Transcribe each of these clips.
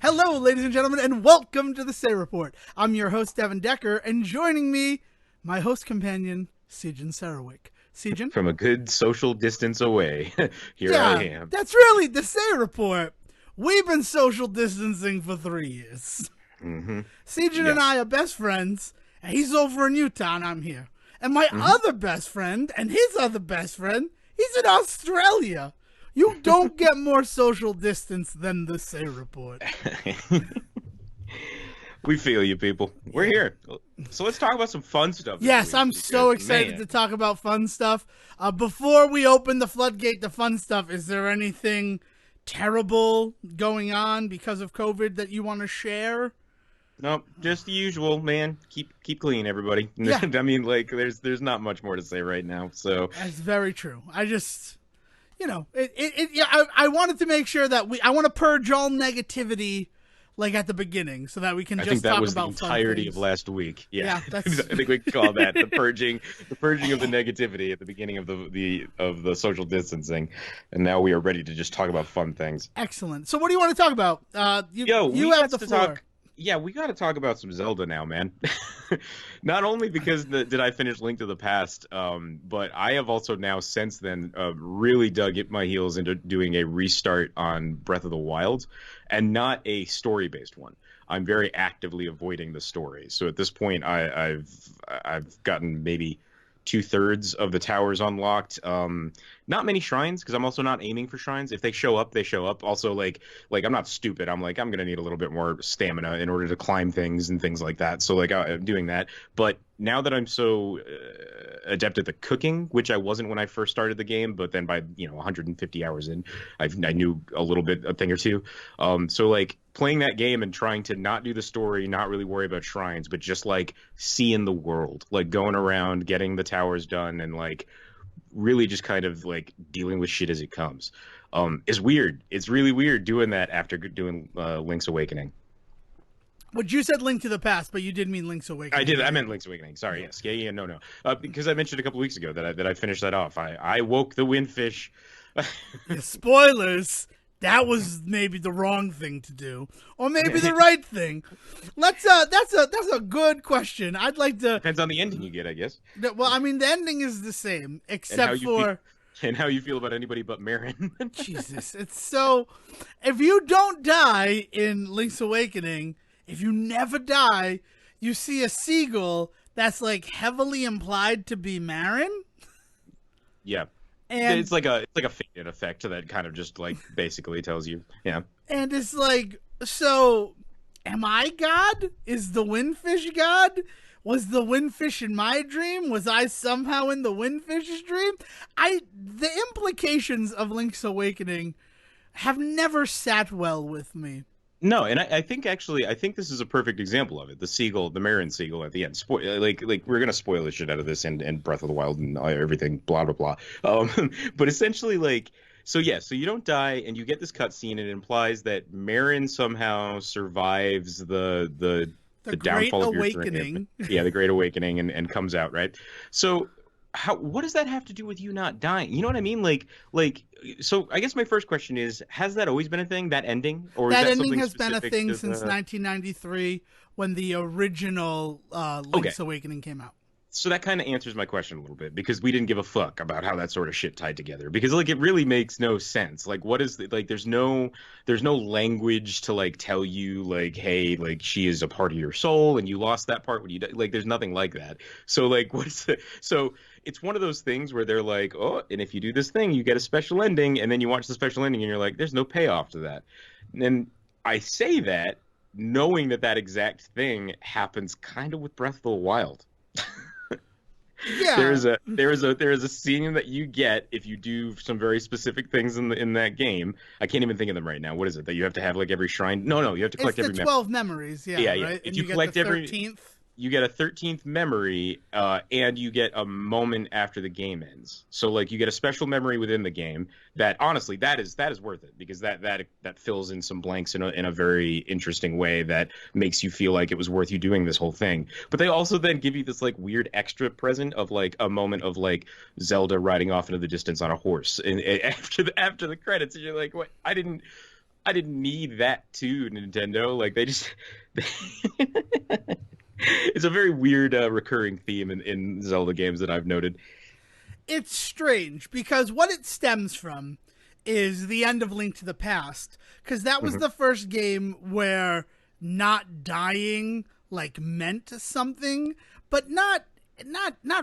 Hello, ladies and gentlemen, and welcome to the Say Report. I'm your host, Devon Decker, and joining me, my host companion, Sejohn Sarowick. Sejohn? From a good social distance away, here I am. That's really the Say Report. We've been social distancing for 3 years. Mm-hmm. Sejohn and I are best friends, and he's over in Utah, and I'm here. And my other best friend, and his other best friend, he's in Australia. You don't get more social distance than the Say Report. We feel you, people. We're here. So let's talk about some fun stuff. Yes, I'm so excited to talk about fun stuff. Before we open the floodgate to fun stuff, is there anything terrible going on because of COVID that you want to share? Nope, just the usual, man. Keep clean, everybody. Yeah. I mean, like, there's not much more to say right now. So That's very true. I just, I wanted to make sure that I want to purge all negativity, like at the beginning, so that we can just talk about fun things. I think that was the entirety of last week. Yeah, that's... I think we could call that the purging of the negativity at the beginning of the social distancing, and now we are ready to just talk about fun things. Excellent. So, what do you want to talk about? You have the floor. Yeah, we got to talk about some Zelda now, man. Not only because did I finish Link to the Past, but I have also now since then really dug my heels into doing a restart on Breath of the Wild, and not a story-based one. I'm very actively avoiding the story. So at this point, I've gotten maybe 2/3 of the towers unlocked. Not many shrines, because I'm also not aiming for shrines. If they show up, they show up. Also, like I'm not stupid. I'm gonna need a little bit more stamina in order to climb things and things like that. So I'm doing that. But now that I'm so adept at the cooking, which I wasn't when I first started the game, but then by 150 hours in, I knew a thing or two. So playing that game and trying to not do the story, not really worry about shrines, but just seeing the world, going around, getting the towers done, and really just kind of dealing with shit as it comes, is weird. It's really weird doing that after doing Link's Awakening. But you said Link to the Past, but you did mean Link's Awakening. I did. I meant Link's Awakening. Sorry. Yes. Yeah. No. Because I mentioned a couple weeks ago that I finished that off. I woke the windfish. Yeah, spoilers. That was maybe the wrong thing to do, or maybe the right thing. That's a good question. I'd like to. Depends on the ending you get, I guess. Well, I mean, the ending is the same, except for. And how you feel about anybody but Marin. Jesus, it's so. If you don't die in Link's Awakening, if you never die, you see a seagull that's heavily implied to be Marin. Yeah. And it's like a faded effect that kind of just basically tells you, yeah. And it's so am I God? Is the windfish God? Was the windfish in my dream? Was I somehow in the windfish's dream? The implications of Link's Awakening have never sat well with me. No, and I think this is a perfect example of it. The seagull, the Marin seagull at the end. We're gonna spoil the shit out of this and Breath of the Wild and everything, blah blah blah. But essentially, so you don't die, and you get this cutscene, and it implies that Marin somehow survives the downfall of your dream. Yeah, the Great Awakening, and comes out, right? So what does that have to do with you not dying? You know what I mean? So I guess my first question is, has that always been a thing, that ending? Or that is that ending has been a thing since 1993 when the original Link's Awakening came out. So that kind of answers my question a little bit, because we didn't give a fuck about how that sort of shit tied together, because it really makes no sense. What is there's no language to tell you hey, she is a part of your soul and you lost that part when you there's nothing like that. So so it's one of those things where they're oh, and if you do this thing you get a special ending, and then you watch the special ending and you're there's no payoff to that. And I say that knowing that exact thing happens kind of with Breath of the Wild. Yeah. There is a scene that you get if you do some very specific things in that game. I can't even think of them right now. What is it that you have to have every shrine? No, you have to collect every 12 memories. Yeah, yeah. Right? If you collect every 13th. You get a 13th memory, and you get a moment after the game ends. So you get a special memory within the game that honestly that is worth it, because that fills in some blanks in a very interesting way that makes you feel like it was worth you doing this whole thing. But they also then give you this weird extra present of a moment of Zelda riding off into the distance on a horse, and after the credits, and you're what, I didn't. I didn't need that too, Nintendo. Like they just it's a very weird recurring theme in Zelda games that I've noted. It's strange because what it stems from is the end of Link to the Past, because that was Mhm. the first game where not dying like meant something, but not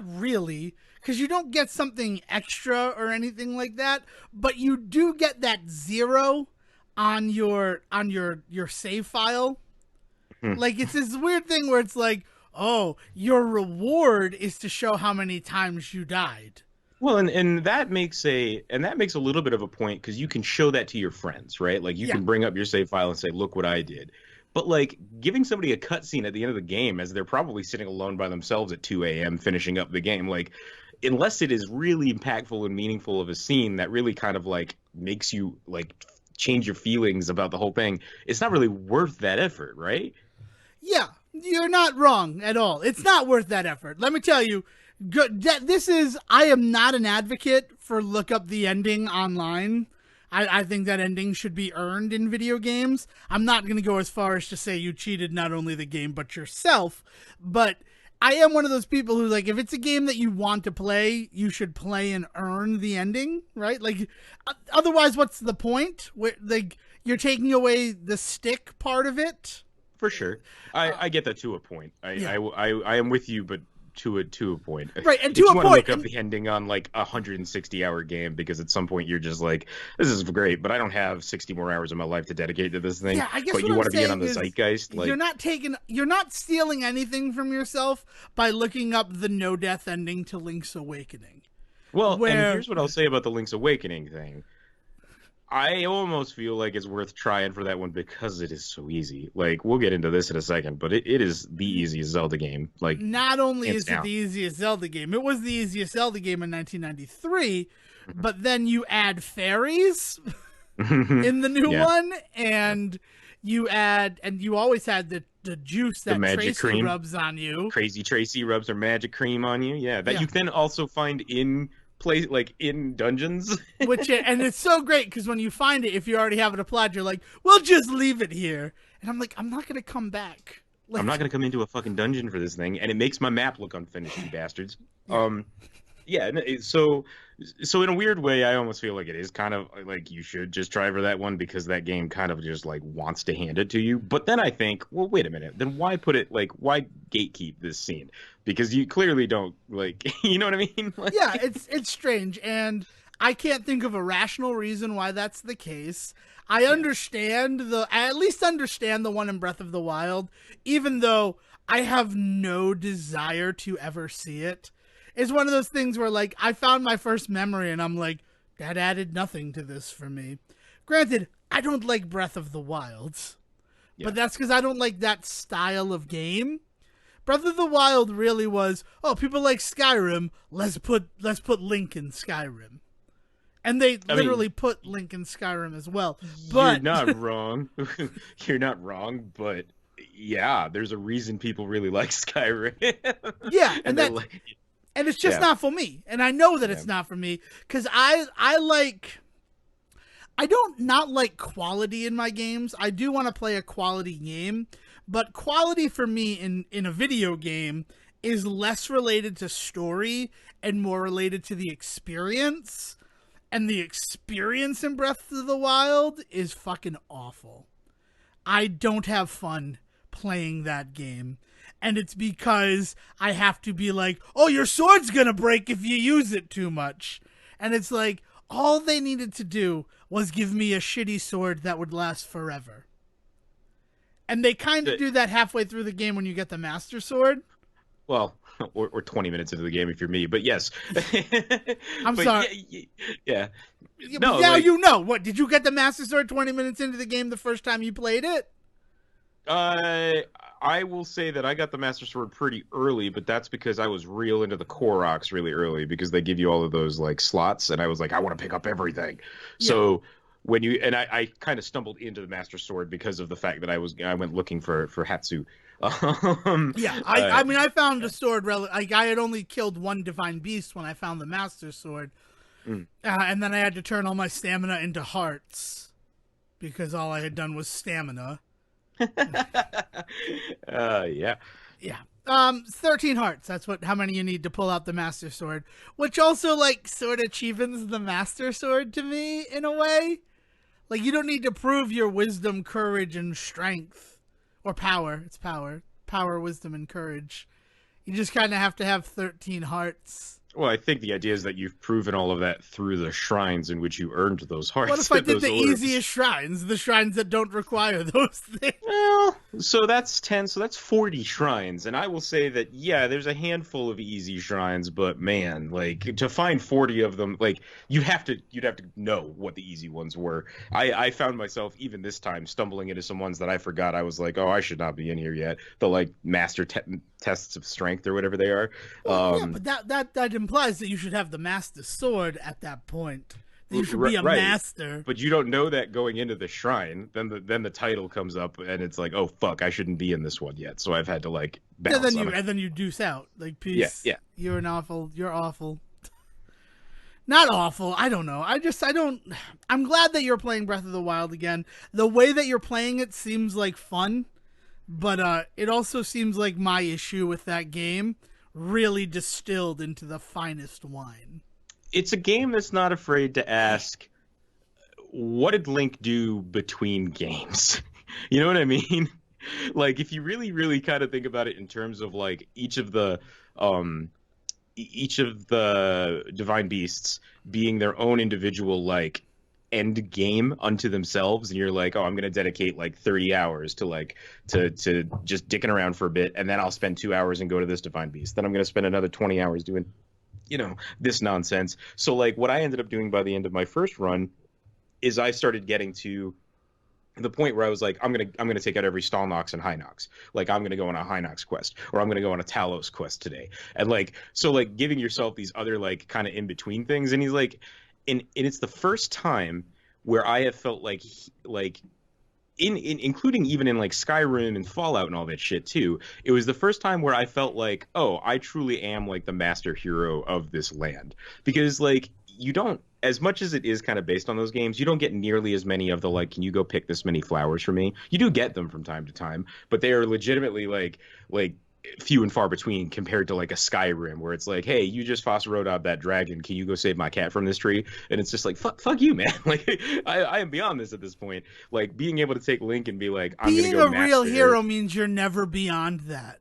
really, because you don't get something extra or anything like that, but you do get that zero on your save file. Mhm. Like it's this weird thing where it's like, oh, your reward is to show how many times you died. Well, and that makes a little bit of a point because you can show that to your friends, right? Like you Yeah. can bring up your save file and say, "Look what I did." But like giving somebody a cutscene at the end of the game as they're probably sitting alone by themselves at 2 a.m. finishing up the game, like unless it is really impactful and meaningful of a scene that really kind of like makes you like change your feelings about the whole thing, it's not really worth that effort, right? Yeah, you're not wrong at all. It's not worth that effort. Let me tell you, this is. I am not an advocate for look up the ending online. I think that ending should be earned in video games. I'm not going to go as far as to say you cheated not only the game but yourself, but I am one of those people who, like, if it's a game that you want to play, you should play and earn the ending, right? Like, otherwise, what's the point? Like, you're taking away the stick part of it. For sure. I get that to a point. Yeah. I am with you, but to a point. Right, and to If you a want to point, look up the ending on like a 160-hour game, because at some point you're just like, this is great, but I don't have 60 more hours of my life to dedicate to this thing. yeah, I guess But what you I'm want to be in on saying the is zeitgeist, like, you're not stealing anything from yourself by looking up the no death ending to Link's Awakening. well, and Where here's what I'll say about the Link's Awakening thing. I almost feel like it's worth trying for that one because it is so easy. Like, we'll get into this in a second, but it is the easiest Zelda game, like, not only hands is it down. the easiest Zelda game, it was the easiest Zelda game in 1993, but then you add fairies in the new Yeah. one, and you always had the juice The that magic Tracy cream. rubs on you. Crazy Tracy rubs her magic cream on you. Yeah, that Yeah. you can also find in place, like in dungeons. Which and it's so great because when you find it, if you already have it applied, you're like, "We'll just leave it here." And I'm like, "I'm not gonna come back." I'm Like, not gonna come into a fucking dungeon for this thing, and it makes my map look unfinished, you bastards. Yeah. Yeah. So in a weird way, I almost feel like it is kind of like you should just try for that one because that game kind of just like wants to hand it to you. But then I think, well, wait a minute, then why put it like why gatekeep this scene? Because you clearly don't like, you know what I mean? Like, yeah, it's strange, and I can't think of a rational reason why that's the case. I I at least understand the one in Breath of the Wild, even though I have no desire to ever see it. It's one of those things where, like, I found my first memory and I'm like, that added nothing to this for me. Granted, I don't like Breath of the Wild, yeah. but that's because I don't like that style of game. Breath of the Wild really was, oh, people like Skyrim, let's put Link in Skyrim. And they I literally mean, put Link in Skyrim as well. you're But not wrong. You're not wrong, but yeah, there's a reason people really like Skyrim. yeah, And and they're that like, and it's just yeah, not for me. And I know that yeah. it's not for me cuz I don't not like quality in my games. I do want to play a quality game, but quality for me in a video game is less related to story and more related to the experience. And the experience in Breath of the Wild is fucking awful. I don't have fun playing that game. And it's because I have to be like, oh, your sword's gonna break if you use it too much. And it's like, all they needed to do was give me a shitty sword that would last forever. And they kind of The- do that halfway through the game when you get the Master Sword. well, or 20 minutes into the game if you're me, but yes. I'm But sorry. yeah. Yeah, No, but now like, you know. What, did you get the Master Sword 20 minutes into the game the first time you played it? Uh, I will say that I got the Master Sword pretty early, but that's because I was real into the Koroks really early because they give you all of those like slots, and I was like, I want to pick up everything. Yeah. So when you and I kind of stumbled into the Master Sword because of the fact that I went looking for Hatsu. Yeah, I mean, I found a sword. Like, I had only killed one divine beast when I found the Master Sword, Mm. and then I had to turn all my stamina into hearts. because all I had done was stamina. Yeah. Yeah. 13 hearts. That's how many you need to pull out the Master Sword, which also like sort of cheapens the Master Sword to me in a way. Like you don't need to prove your wisdom, courage, and strength, or power. It's power, wisdom, and courage. You just kind of have to have 13 hearts. Well, I think the idea is that you've proven all of that through the shrines in which you earned those hearts. What if I did those the orbs. easiest shrines, the shrines that don't require those things? Well, so that's 10, so that's 40 shrines. And I will say that, yeah, there's a handful of easy shrines, but man, like to find 40 of them, like you'd have to know what the easy ones were. I found myself even this time stumbling into some ones that I forgot. I was like, oh, I should not be in here yet. The like master tests of strength or whatever they are. Well, yeah, but that implies that you should have the Master Sword at that point. You should be a master. But you don't know that going into the shrine. Then the title comes up and it's like, oh fuck, I shouldn't be in this one yet. So I've had to like balance. And then you deuce out. Like peace. Yeah. You're awful. Not awful. I don't know. I'm glad that you're playing Breath of the Wild again. The way that you're playing it seems like fun, but it also seems like my issue with that game really distilled into the finest wine. It's a game that's not afraid to ask, what did Link do between games? You know what I mean? Like, if you really, really kind of think about it in terms of like each of the divine beasts being their own individual like end game unto themselves, and you're like, oh, I'm gonna dedicate like 30 hours to just dicking around for a bit, and then I'll spend 2 hours and go to this divine beast. Then I'm gonna spend another 20 hours doing this nonsense. So like what I ended up doing by the end of my first run is I started getting to the point where I was like, I'm gonna take out every Stalnox and Hinox. Like I'm gonna go on a Hinox quest, or I'm gonna go on a Talos quest today. And like so like giving yourself these other like kind of in between things. And he's like, and it's the first time where I have felt like in including even in like Skyrim and Fallout and all that shit too, it was the first time where I felt like, oh, I truly am like the master hero of this land. Because like you don't, as much as it is kind of based on those games, you don't get nearly as many of the like, can you go pick this many flowers for me? You do get them from time to time, but they are legitimately like few and far between compared to like a Skyrim where it's like, hey, you just rode out that dragon, can you go save my cat from this tree? And it's just like, fuck you, man. Like I am beyond this at this point. Like being able to take Link and be like, I'm being gonna go a real hero means you're never beyond that.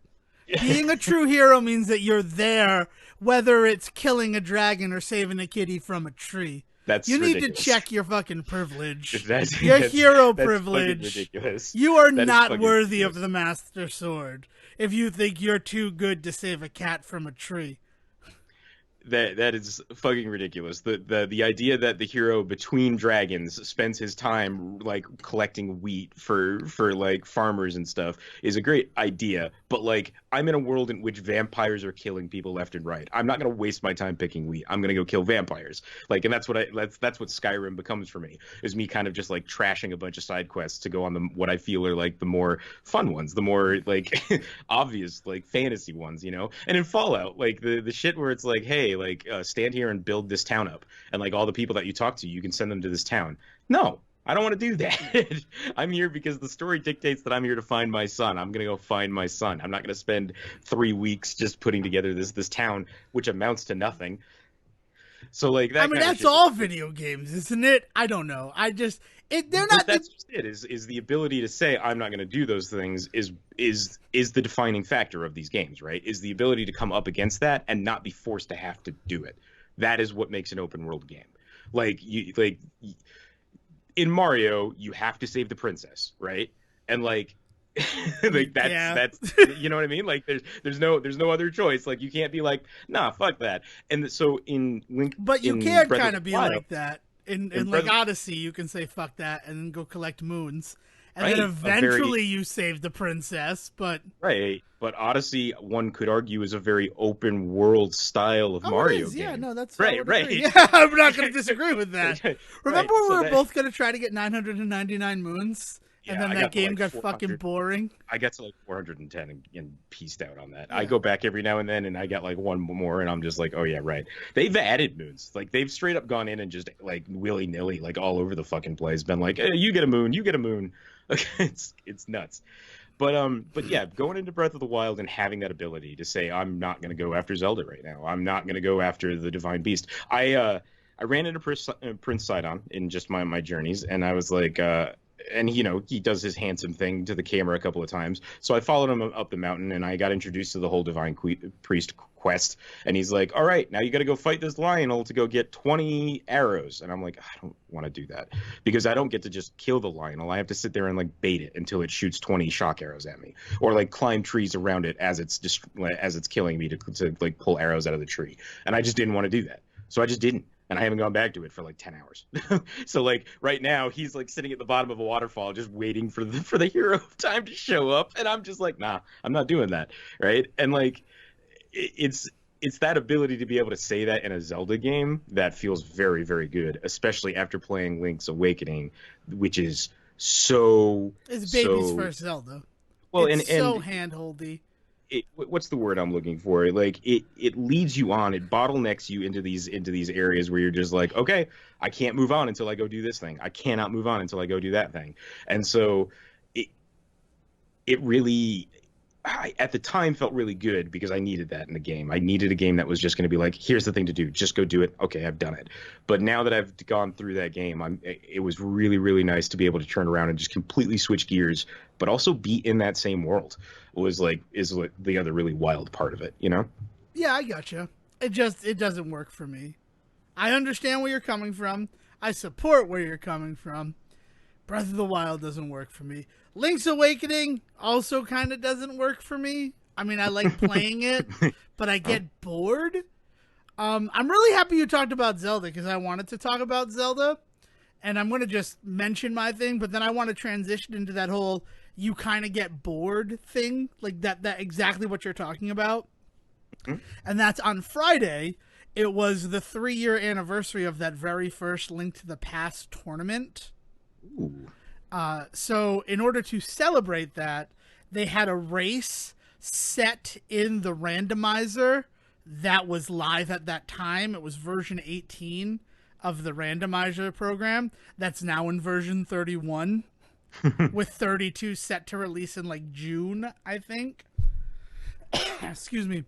Being a true hero means that you're there, whether it's killing a dragon or saving a kitty from a tree. You need to check your fucking privilege. Your hero privilege. Ridiculous. You are not worthy of the Master Sword if you think you're too good to save a cat from a tree. That is fucking ridiculous. The idea that the hero between dragons spends his time like collecting wheat for like farmers and stuff is a great idea. But like I'm in a world in which vampires are killing people left and right. I'm not gonna waste my time picking wheat. I'm gonna go kill vampires. Like, and that's what Skyrim becomes for me, is me kind of just like trashing a bunch of side quests to go on what I feel are like the more fun ones, the more like obvious like fantasy ones, And in Fallout, like the shit where it's like, hey, like stand here and build this town up, and like all the people that you talk to, you can send them to this town. No, I don't want to do that. I'm here because the story dictates that I'm here to find my son. I'm gonna go find my son. I'm not gonna spend 3 weeks just putting together this town, which amounts to nothing. So like that. I mean, that's all video games, isn't it? I don't know. They're not. That's just it. Is the ability to say I'm not going to do those things is the defining factor of these games, right? Is the ability to come up against that and not be forced to have to do it. That is what makes an open world game. In Mario, you have to save the princess, right? And like that's you know what I mean? Like there's no other choice. Like you can't be like, nah, fuck that. And so in Link, but you can kind of be like that. In like Odyssey, you can say fuck that and then go collect moons. And then eventually you save the princess, but... Right, but Odyssey, one could argue, is a very open world style of Mario game. Yeah, no, that's... Right. Yeah, I'm not going to disagree with that. Remember when we were both going to try to get 999 moons? And Yeah, then I that got to game like got fucking 400. boring. I got to like 410 and pieced out on that. I Yeah. go back every now and then, and I got like one more, and I'm just like, oh yeah, right. They've added moons. Like they've straight up gone in and just like willy nilly, like all over the fucking place, been like, hey, you get a moon, you get a moon. Like, it's nuts. But yeah, going into Breath of the Wild and having that ability to say, I'm not gonna go after Zelda right now. I'm not gonna go after the Divine Beast. I ran into Prince Sidon in just my journeys, and I was like, and he does his handsome thing to the camera a couple of times. So I followed him up the mountain, and I got introduced to the whole Priest quest. And he's like, "All right, now you got to go fight this Lionel to go get 20 arrows." And I'm like, I don't want to do that because I don't get to just kill the Lionel. I have to sit there and like bait it until it shoots 20 shock arrows at me, or like climb trees around it as it's killing me to like pull arrows out of the tree. And I just didn't want to do that, so I just didn't. And I haven't gone back to it for like 10 hours. So like right now he's like sitting at the bottom of a waterfall just waiting for the hero of time to show up, and I'm just like, nah, I'm not doing that, right? And like it's that ability to be able to say that in a Zelda game that feels very, very good, especially after playing Link's Awakening, which is It's baby's first Zelda. well. It's And so handholdy. what's the word I'm looking for? Like it leads you on, it bottlenecks you into these areas where you're just like, okay, I can't move on until I go do this thing. I cannot move on until I go do that thing. And so it really at the time felt really good because I needed that in the game. I needed a game that was just going to be like, here's the thing to do, just go do it. Okay, I've done it. But now that I've gone through that game, it was really, really nice to be able to turn around and just completely switch gears, but also be in that same world is like the other really wild part of it, you know? Yeah, I gotcha. It doesn't work for me. I understand where you're coming from. I support where you're coming from. Breath of the Wild doesn't work for me. Link's Awakening also kind of doesn't work for me. I mean, I like playing it, but I get bored. I'm really happy you talked about Zelda because I wanted to talk about Zelda, and I'm going to just mention my thing, but then I want to transition into that whole you kind of get bored thing, like that exactly what you're talking about. Mm-hmm. And that's on Friday. It was the 3-year anniversary of that very first Link to the Past tournament. Ooh. So in order to celebrate that, they had a race set in the randomizer that was live at that time. It was version 18 of the randomizer program. That's now in version 31 with 32 set to release in like June, I think. Excuse me.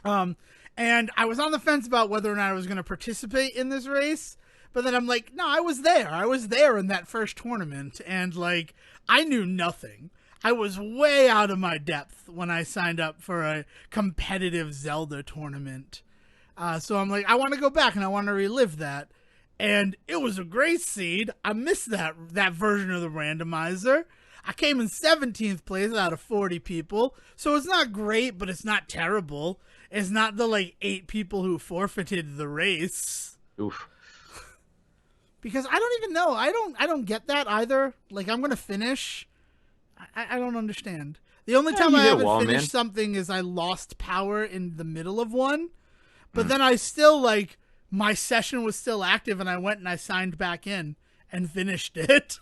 And I was on the fence about whether or not I was going to participate in this race. But then I'm like, no, I was there. I was there in that first tournament. And, like, I knew nothing. I was way out of my depth when I signed up for a competitive Zelda tournament. So I'm like, I want to go back and I want to relive that. And it was a great seed. I missed that version of the randomizer. I came in 17th place out of 40 people. So it's not great, but it's not terrible. It's not the, like, 8 people who forfeited the race. Oof. Because I don't even know. I don't get that either. Like, I'm going to finish. I don't understand. The only time I haven't finished something is I lost power in the middle of one. But then I still, like, my session was still active and I went and I signed back in and finished it.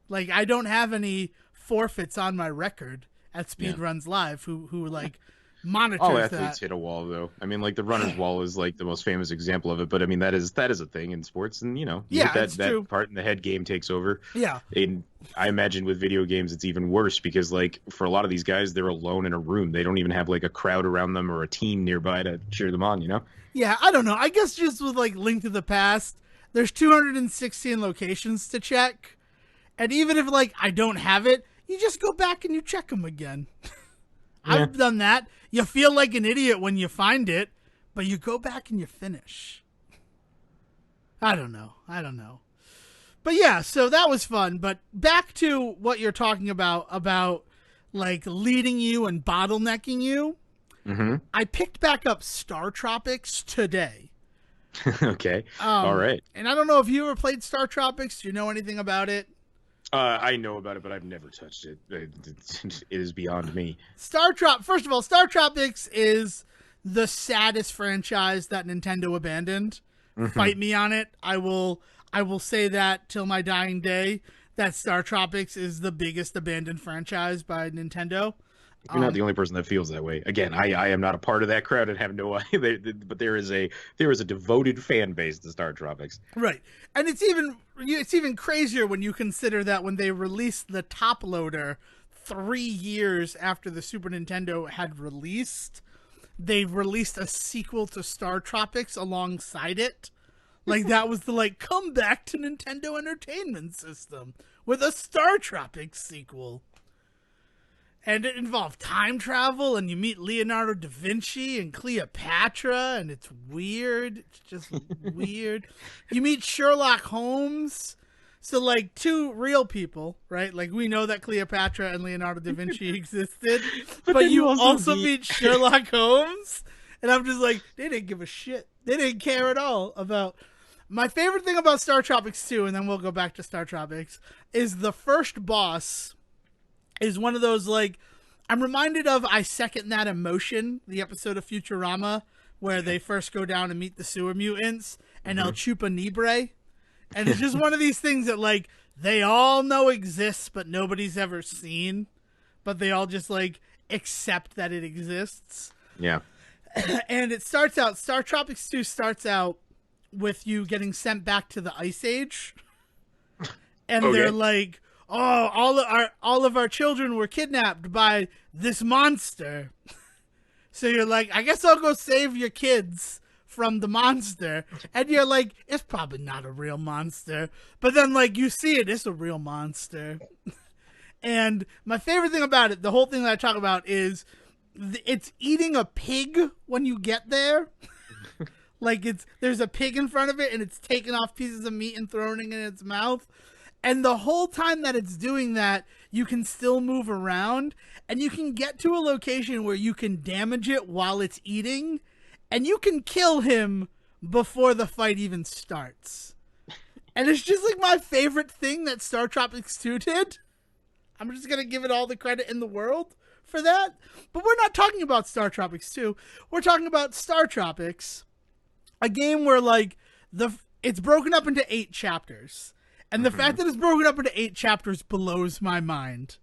Like, I don't have any forfeits on my record at Speedruns Live who like, monitors all athletes that. Hit a wall, though. I mean, like the runner's wall is like the most famous example of it, but I mean that is a thing in sports, and you yeah, hit that part and the head game takes over. Yeah. And I imagine with video games it's even worse because like for a lot of these guys they're alone in a room. They don't even have like a crowd around them or a team nearby to cheer them on, you know? Yeah, I don't know. I guess just with like Link to the Past, there's 216 locations to check. And even if like I don't have it, you just go back and you check them again. Yeah. I've done that. You feel like an idiot when you find it, but you go back and you finish. I don't know. But yeah, so that was fun. But back to what you're talking about like leading you and bottlenecking you. Mm-hmm. I picked back up Star Tropics today. Okay. All right. And I don't know if you ever played Star Tropics. Do you know anything about it? I know about it, but I've never touched it. It is beyond me. First of all, Star Tropics is the saddest franchise that Nintendo abandoned. Mm-hmm. Fight me on it. I will say that till my dying day. that Star Tropics is the biggest abandoned franchise by Nintendo. You're not the only person that feels that way. Again, I am not a part of that crowd and have no idea. But there is a devoted fan base to Star Tropics. Right. And it's even crazier when you consider that when they released the top loader 3 years after the Super Nintendo had released, they released a sequel to Star Tropics alongside it. Like that was the comeback to Nintendo Entertainment System with a Star Tropics sequel. And it involved time travel, and you meet Leonardo da Vinci and Cleopatra, and it's weird. It's just weird. You meet Sherlock Holmes. So, two real people, right? We know that Cleopatra and Leonardo da Vinci existed, but you also meet Sherlock Holmes. And I'm just they didn't give a shit. They didn't care at all about... My favorite thing about Star Tropics 2, and then we'll go back to Star Tropics, is the first boss... is one of those, I'm reminded of I Second That Emotion, the episode of Futurama, where they first go down and meet the sewer mutants, and El Chupa Libre. And it's just one of these things that, they all know exists, but nobody's ever seen. But they all just, accept that it exists. Yeah. And it starts out, Star Tropics 2 starts out with you getting sent back to the Ice Age. And they're like... oh, all of our children were kidnapped by this monster. So you're I guess I'll go save your kids from the monster. And you're it's probably not a real monster. But then you see it's a real monster. And my favorite thing about it, the whole thing that I talk about is it's eating a pig when you get there. There's a pig in front of it and it's taking off pieces of meat and throwing it in its mouth. And the whole time that it's doing that, you can still move around, and you can get to a location where you can damage it while it's eating, and you can kill him before the fight even starts. And it's just my favorite thing that Star Tropics 2 did. I'm just going to give it all the credit in the world for that. But we're not talking about Star Tropics 2. We're talking about Star Tropics, a game where it's broken up into 8 chapters. And the fact that it's broken up into 8 chapters blows my mind,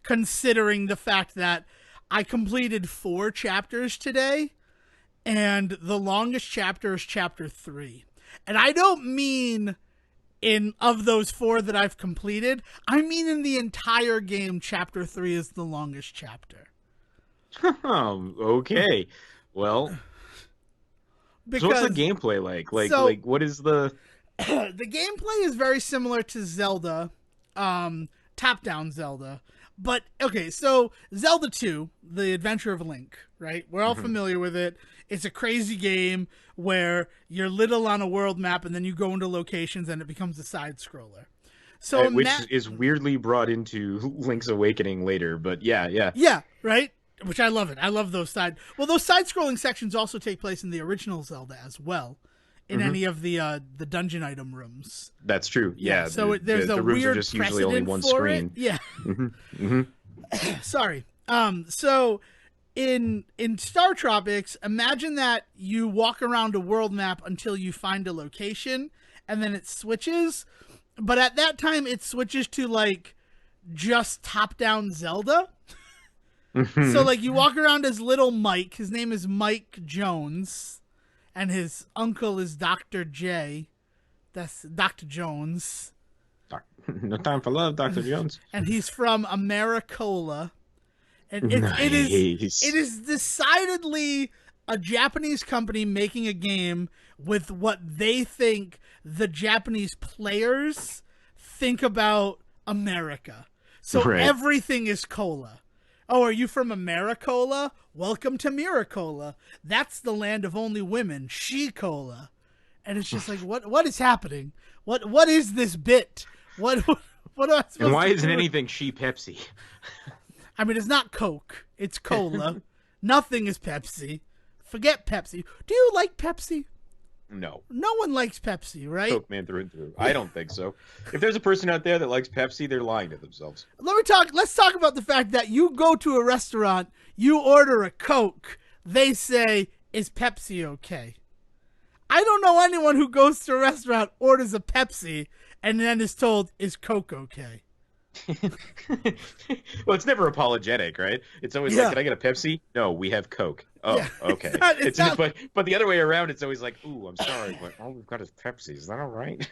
considering the fact that I completed 4 chapters today, and the longest chapter is chapter 3. And I don't mean of those 4 that I've completed, I mean in the entire game, chapter 3 is the longest chapter. Okay. Well, so what's the gameplay like? What is the... The gameplay is very similar to Zelda, top-down Zelda. But, okay, so Zelda 2, The Adventure of Link, right? We're all familiar with it. It's a crazy game where you're little on a world map and then you go into locations and it becomes a side-scroller. So which is weirdly brought into Link's Awakening later, but yeah. Yeah, right? Which I love it. I love those side-scrolling sections also take place in the original Zelda as well. In any of the dungeon item rooms. That's true. Yeah. So there's a rooms weird are just usually only one screen. Yeah. Sorry. So in Star Tropics, imagine that you walk around a world map until you find a location, and then it switches. But at that time, it switches to just top-down Zelda. So you walk around as little Mike. His name is Mike Jones. And his uncle is Dr. J. That's Dr. Jones. No time for love, Dr. Jones. And he's from Americola. And Nice. it is decidedly a Japanese company making a game with what they think the Japanese players think about America. So everything is cola. Oh, are you from Americola? Welcome to Miracola. That's the land of only women. She-cola. And it's just what is happening? What is this bit? What am I supposed And why to isn't do? anything She Pepsi? I mean, it's not Coke. It's cola. Nothing is Pepsi. Forget Pepsi. Do you like Pepsi? No. No one likes Pepsi, right? Coke man through and through. I don't think so. If there's a person out there that likes Pepsi, they're lying to themselves. Let's talk about the fact that you go to a restaurant, you order a Coke, they say, is Pepsi okay? I don't know anyone who goes to a restaurant, orders a Pepsi, and then is told, "Is Coke okay?" Well, it's never apologetic, right? It's always like, Yeah, "Can I get a Pepsi?" No, we have Coke. yeah. Oh, okay. It's not. But the other way around, it's always like, "Ooh, I'm sorry, but all we've got is Pepsi. Is that all right?"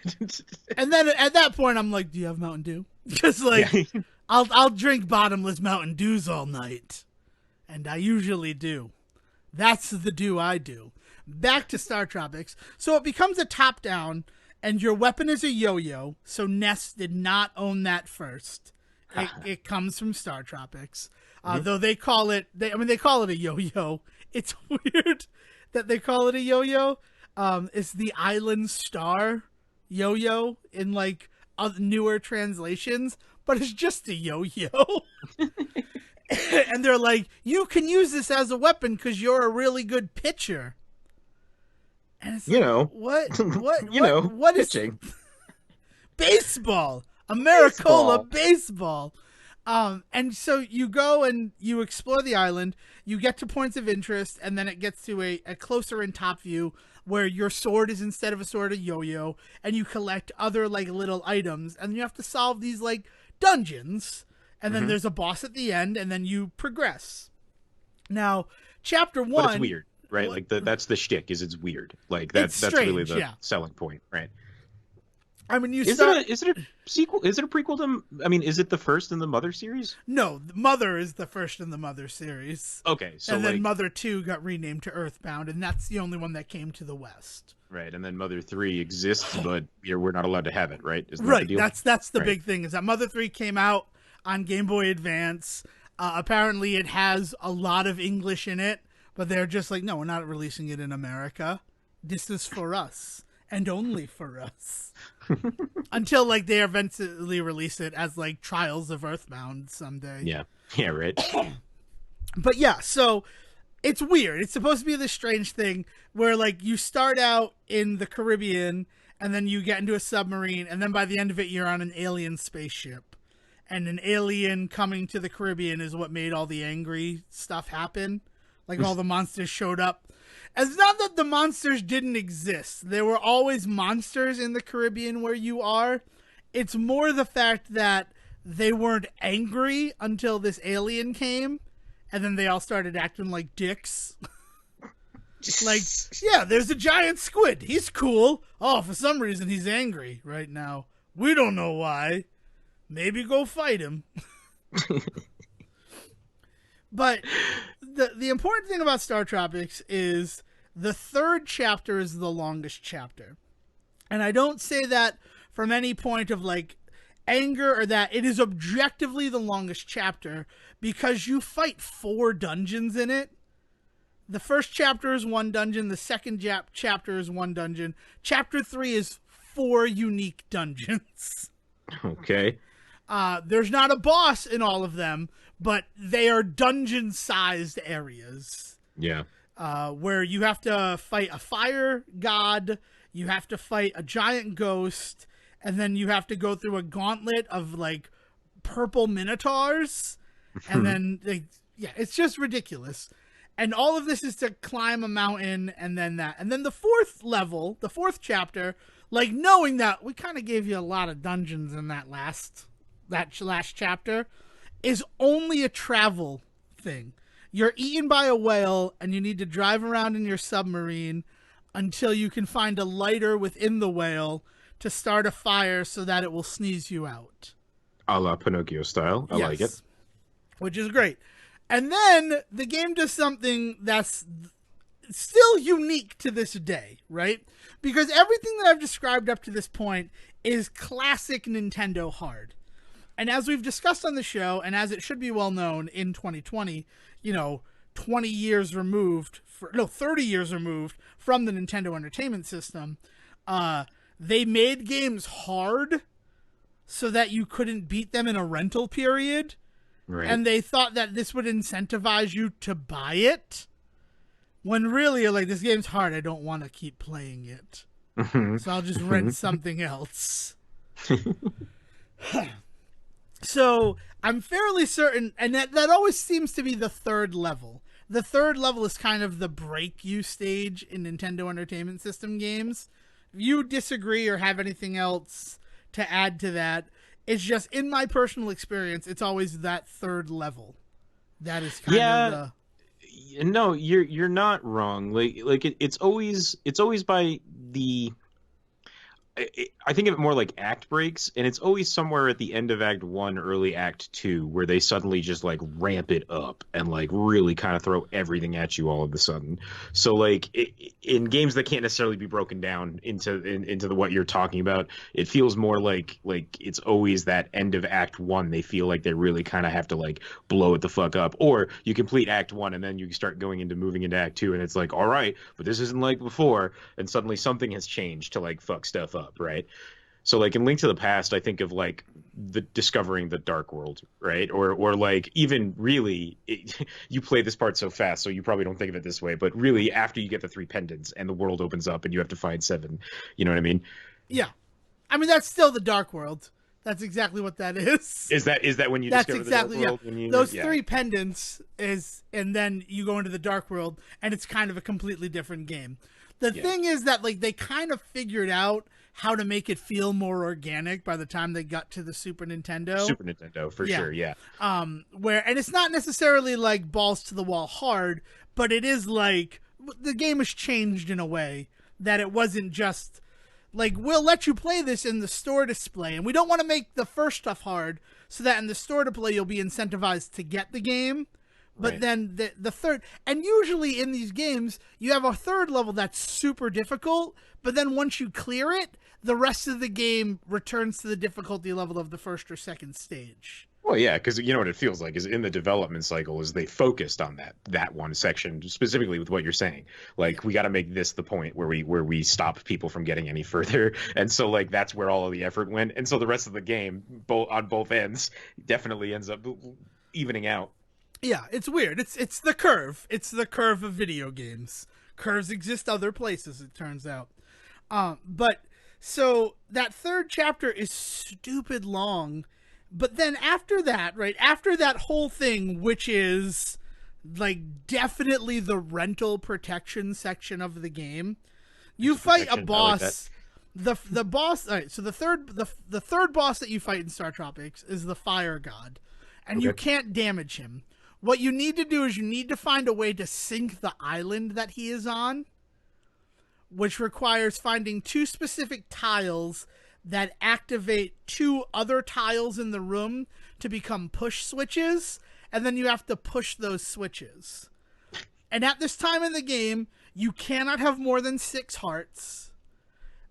And then at that point, I'm like, "Do you have Mountain Dew?" Because like, Yeah. I'll drink bottomless Mountain Dews all night, and I usually do. That's the do I do. Back to Star Tropics. So it becomes a top down, and your weapon is a yo-yo. So NES did not own that first. It comes from Star Tropics, though they call it. They call it a yo-yo. It's weird that they call it a yo-yo. It's the Island Star yo-yo in like newer translations, but it's just a yo-yo. And they're like, you can use this as a weapon because you're a really good pitcher. And it's You like, know, what is pitching. baseball? Americola baseball. And so you go and you explore the island, you get to points of interest, and then it gets to a closer in top view where your sword is instead of a sword a yo-yo, and you collect other like little items, and you have to solve these like dungeons, and then there's a boss at the end, and then you progress. Now, chapter 1, But it's weird, right? Like that's the shtick, is it's weird. Like that's really the selling point, right? I mean, Is it a sequel? Is it a prequel to? I mean, is it the first in the Mother series? No, Mother is the first in the Mother series. Okay, so and then Mother 2 got renamed to Earthbound, and that's the only one that came to the West. Right, and then Mother 3 exists, but we're not allowed to have it, right? Isn't that right, the deal? That's the big thing, is that Mother 3 came out on Game Boy Advance. Apparently it has a lot of English in it, but they're just like, no, we're not releasing it in America. This is for us, and only for us. Until like they eventually release it as like Trials of Earthbound someday. Yeah, right. But yeah, so it's weird. It's supposed to be this strange thing where like you start out in the Caribbean and then you get into a submarine, and then by the end of it you're on an alien spaceship. And an alien coming to the Caribbean is what made all the angry stuff happen. Like all the monsters showed up. It's not that the monsters didn't exist. There were always monsters in the Caribbean where you are. It's more the fact that they weren't angry until this alien came, and then they all started acting like dicks. Like, yeah, there's a giant squid. He's cool. Oh, for some reason he's angry right now. We don't know why. Maybe go fight him. But the important thing about Star Tropics is the third chapter is the longest chapter. And I don't say that from any point of like anger or that. It is objectively the longest chapter because you fight 4 dungeons in it. The first chapter is 1 dungeon. The second chapter is 1 dungeon. Chapter 3 is 4 unique dungeons. Okay. There's not a boss in all of them, but they are dungeon-sized areas. Yeah. Where you have to fight a fire god, you have to fight a giant ghost, and then you have to go through a gauntlet of, like, purple minotaurs. And then, it's just ridiculous. And all of this is to climb a mountain, and then that. And then the 4th level, the 4th chapter, like, knowing that we kind of gave you a lot of dungeons in that last chapter, is only a travel thing. You're eaten by a whale and you need to drive around in your submarine until you can find a lighter within the whale to start a fire so that it will sneeze you out. A la Pinocchio style. I like it. Which is great. And then the game does something that's still unique to this day, right? Because everything that I've described up to this point is classic Nintendo hard. And as we've discussed on the show, and as it should be well known in 2020, 30 years removed from the Nintendo Entertainment System, they made games hard so that you couldn't beat them in a rental period. Right. And they thought that this would incentivize you to buy it. When really, you're like, this game's hard. I don't want to keep playing it. So I'll just rent something else. So I'm fairly certain, and that always seems to be the 3rd level. The 3rd level is kind of the break you stage in Nintendo Entertainment System games. If you disagree or have anything else to add to that. It's just, in my personal experience, it's always that third level. That is kind of Yeah, the no, you're not wrong. Like it's always by the I think of it more like act breaks, and it's always somewhere at the end of Act One, early Act Two, where they suddenly just like ramp it up and like really kind of throw everything at you all of a sudden. So like in games that can't necessarily be broken down into what you're talking about, it feels more like it's always that end of Act One. They feel like they really kind of have to like blow it the fuck up, or you complete Act One and then you start going into moving into Act Two, and it's like, all right, but this isn't like before, and suddenly something has changed to like fuck stuff up, right? So like in Link to the Past, I think of like the discovering the Dark World, right? Or like even really, you play this part so fast, so you probably don't think of it this way, but really after you get the three pendants and the world opens up and you have to find seven, you know what I mean? yeah. I mean, that's still the Dark World. That's exactly what that is. Is that when you That's discover the Dark exactly, yeah. World? When you, Those yeah, three pendants is, and then you go into the Dark World, and it's kind of a completely different game. The yeah. thing is that like they kind of figured out how to make it feel more organic by the time they got to the Super Nintendo. Super Nintendo for sure, yeah. Where, and it's not necessarily like balls to the wall hard, but it is like the game has changed in a way that it wasn't just like, we'll let you play this in the store display, and we don't want to make the first stuff hard so that in the store display you'll be incentivized to get the game. But Right. then the third, and usually in these games, you have a third level that's super difficult, but then once you clear it, the rest of the game returns to the difficulty level of the first or second stage. Well, yeah, because you know what it feels like is in the development cycle is they focused on that one section specifically with what you're saying. Like we got to make this the point where we stop people from getting any further, and so like that's where all of the effort went, and so the rest of the game, both on both ends, definitely ends up evening out. Yeah, it's weird. It's the curve. It's the curve of video games. Curves exist other places, it turns out. But so that third chapter is stupid long. But then after that, right, after that whole thing, which is like definitely the rental protection section of the game, you fight a Protection, I like that. boss. The boss. All right, so the third boss that you fight in Star Tropics is the Fire God, and you Okay. can't damage him. What you need to do is you need to find a way to sink the island that he is on, which requires finding two specific tiles that activate two other tiles in the room to become push switches, and then you have to push those switches. And at this time in the game, you cannot have more than 6 hearts.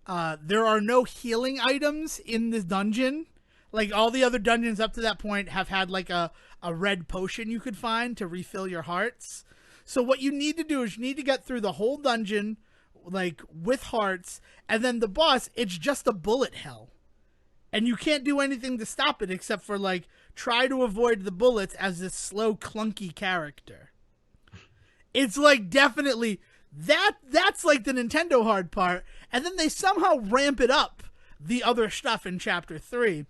There are no healing items in this dungeon. Like all the other dungeons up to that point have had like a red potion you could find to refill your hearts. So what you need to do is you need to get through the whole dungeon like with hearts, and then the boss, it's just a bullet hell. And you can't do anything to stop it except for like try to avoid the bullets as this slow clunky character. It's like definitely that's like the Nintendo hard part, and then they somehow ramp it up the other stuff in chapter 3.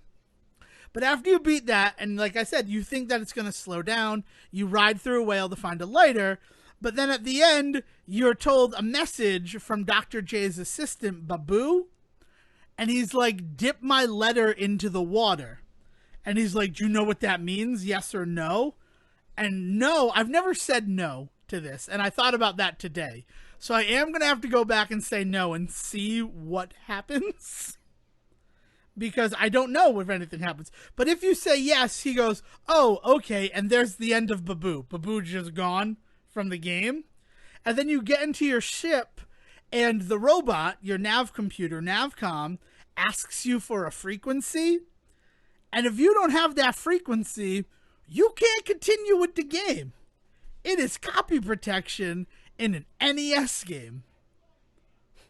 But after you beat that, and like I said, you think that it's going to slow down, you ride through a whale to find a lighter, but then at the end, you're told a message from Dr. J's assistant, Babu, and he's like, dip my letter into the water. And he's like, do you know what that means? Yes or no? And no, I've never said no to this, and I thought about that today. So I am going to have to go back and say no and see what happens. Because I don't know if anything happens. But if you say yes, he goes, oh, okay, and there's the end of Babu. Babu's just gone from the game. And then you get into your ship, and the robot, your nav computer, Navcom, asks you for a frequency. And if you don't have that frequency, you can't continue with the game. It is copy protection in an NES game.